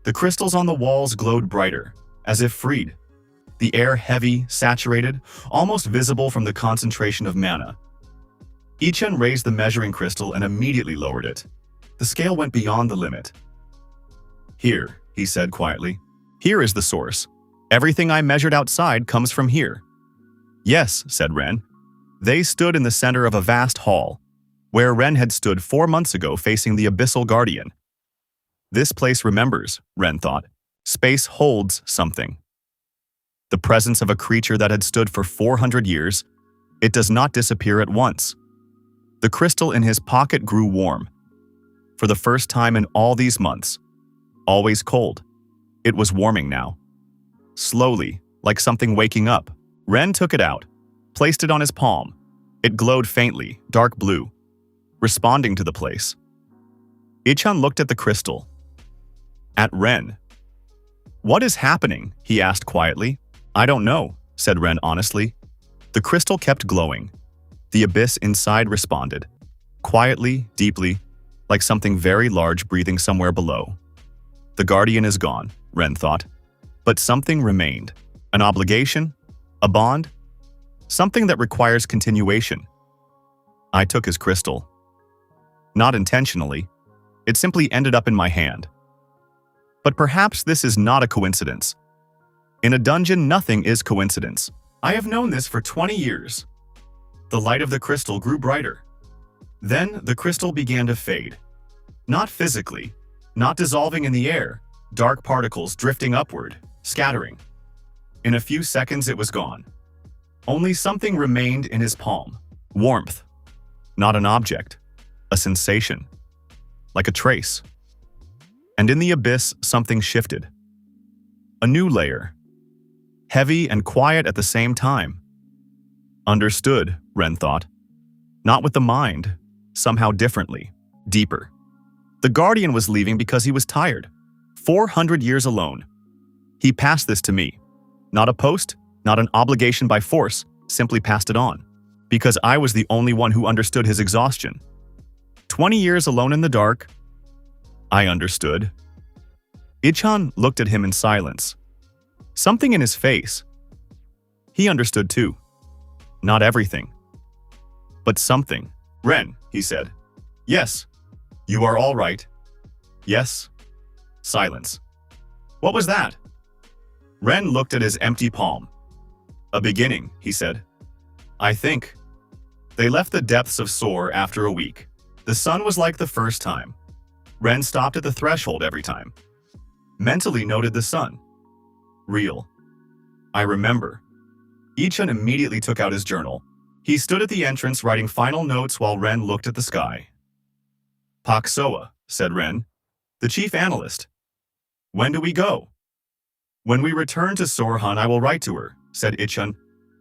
The crystals on the walls glowed brighter, as if freed. The air heavy, saturated, almost visible from the concentration of mana. Ichan raised the measuring crystal and immediately lowered it. The scale went beyond the limit. Here, he said quietly. Here is the source. Everything I measured outside comes from here. Yes, said Ren. They stood in the center of a vast hall, where Ren had stood 4 months ago facing the Abyssal Guardian. This place remembers, Ren thought. Space holds something. The presence of a creature that had stood for 400 years, it does not disappear at once. The crystal in his pocket grew warm. For the first time in all these months. Always cold. It was warming now. Slowly, like something waking up, Ren took it out, placed it on his palm. It glowed faintly, dark blue, responding to the place. Ichan looked at the crystal. At Ren. What is happening? He asked quietly. I don't know, said Ren honestly. The crystal kept glowing. The abyss inside responded. Quietly, deeply, like something very large breathing somewhere below. The guardian is gone, Ren thought. But something remained. An obligation? A bond? Something that requires continuation. I took his crystal. Not intentionally. It simply ended up in my hand. But perhaps this is not a coincidence. In a dungeon, nothing is coincidence. I have known this for 20 years. The light of the crystal grew brighter. Then the crystal began to fade. Not physically, not dissolving in the air, dark particles drifting upward, scattering. In a few seconds it was gone. Only something remained in his palm. Warmth. Not an object. A sensation. Like a trace. And in the abyss, something shifted. A new layer. Heavy and quiet at the same time. Understood, Ren thought. Not with the mind. Somehow differently. Deeper. The Guardian was leaving because he was tired. 400 years alone. He passed this to me. Not a post, not an obligation by force, simply passed it on. Because I was the only one who understood his exhaustion. 20 years alone in the dark. I understood. Ichan looked at him in silence. Something in his face. He understood too. Not everything. But something. Ren, he said. Yes. You are all right. Yes. Silence. What was that? Ren looked at his empty palm. A beginning, he said. I think. They left the depths of Soar after a week. The sun was like the first time. Ren stopped at the threshold every time. Mentally noted the sun. Real. I remember. Ichun immediately took out his journal. He stood at the entrance writing final notes while Ren looked at the sky. Pak Soa, said Ren, the chief analyst. When do we go? When we return to Sorhan, I will write to her, said Ichun.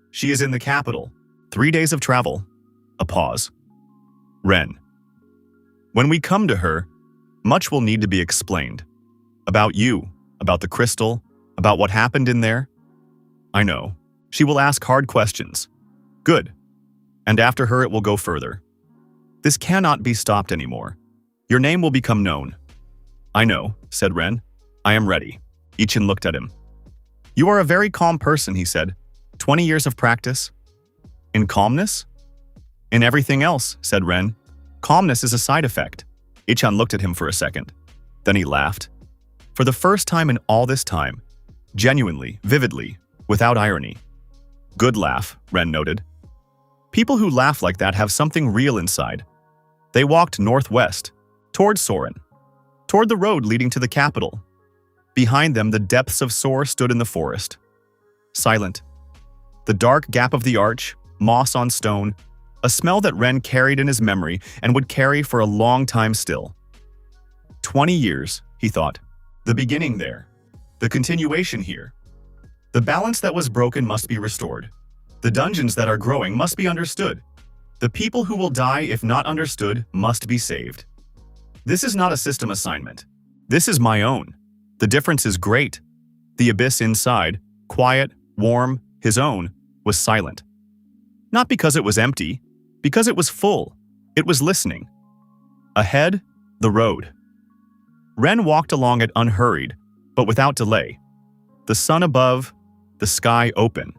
She is in the capital. 3 days of travel. A pause. Ren. When we come to her, much will need to be explained. About you, about the crystal, about what happened in there. I know. She will ask hard questions. Good. And after her it will go further. This cannot be stopped anymore. Your name will become known. I know, said Ren. I am ready. Ichun looked at him. You are a very calm person, he said. 20 years of practice? In calmness? In everything else, said Ren. Calmness is a side effect. Ichun looked at him for a second. Then he laughed. For the first time in all this time, genuinely, vividly, without irony. Good laugh, Ren noted. People who laugh like that have something real inside. They walked northwest, toward Soren, toward the road leading to the capital. Behind them, the depths of Sor stood in the forest. Silent. The dark gap of the arch, moss on stone, a smell that Ren carried in his memory and would carry for a long time still. 20 years, he thought. The beginning there. The continuation here. The balance that was broken must be restored. The dungeons that are growing must be understood. The people who will die if not understood must be saved. This is not a system assignment. This is my own. The difference is great. The abyss inside, quiet, warm, his own, was silent. Not because it was empty, because it was full. It was listening. Ahead, the road. Ren walked along it unhurried, but without delay. The sun above, the sky open.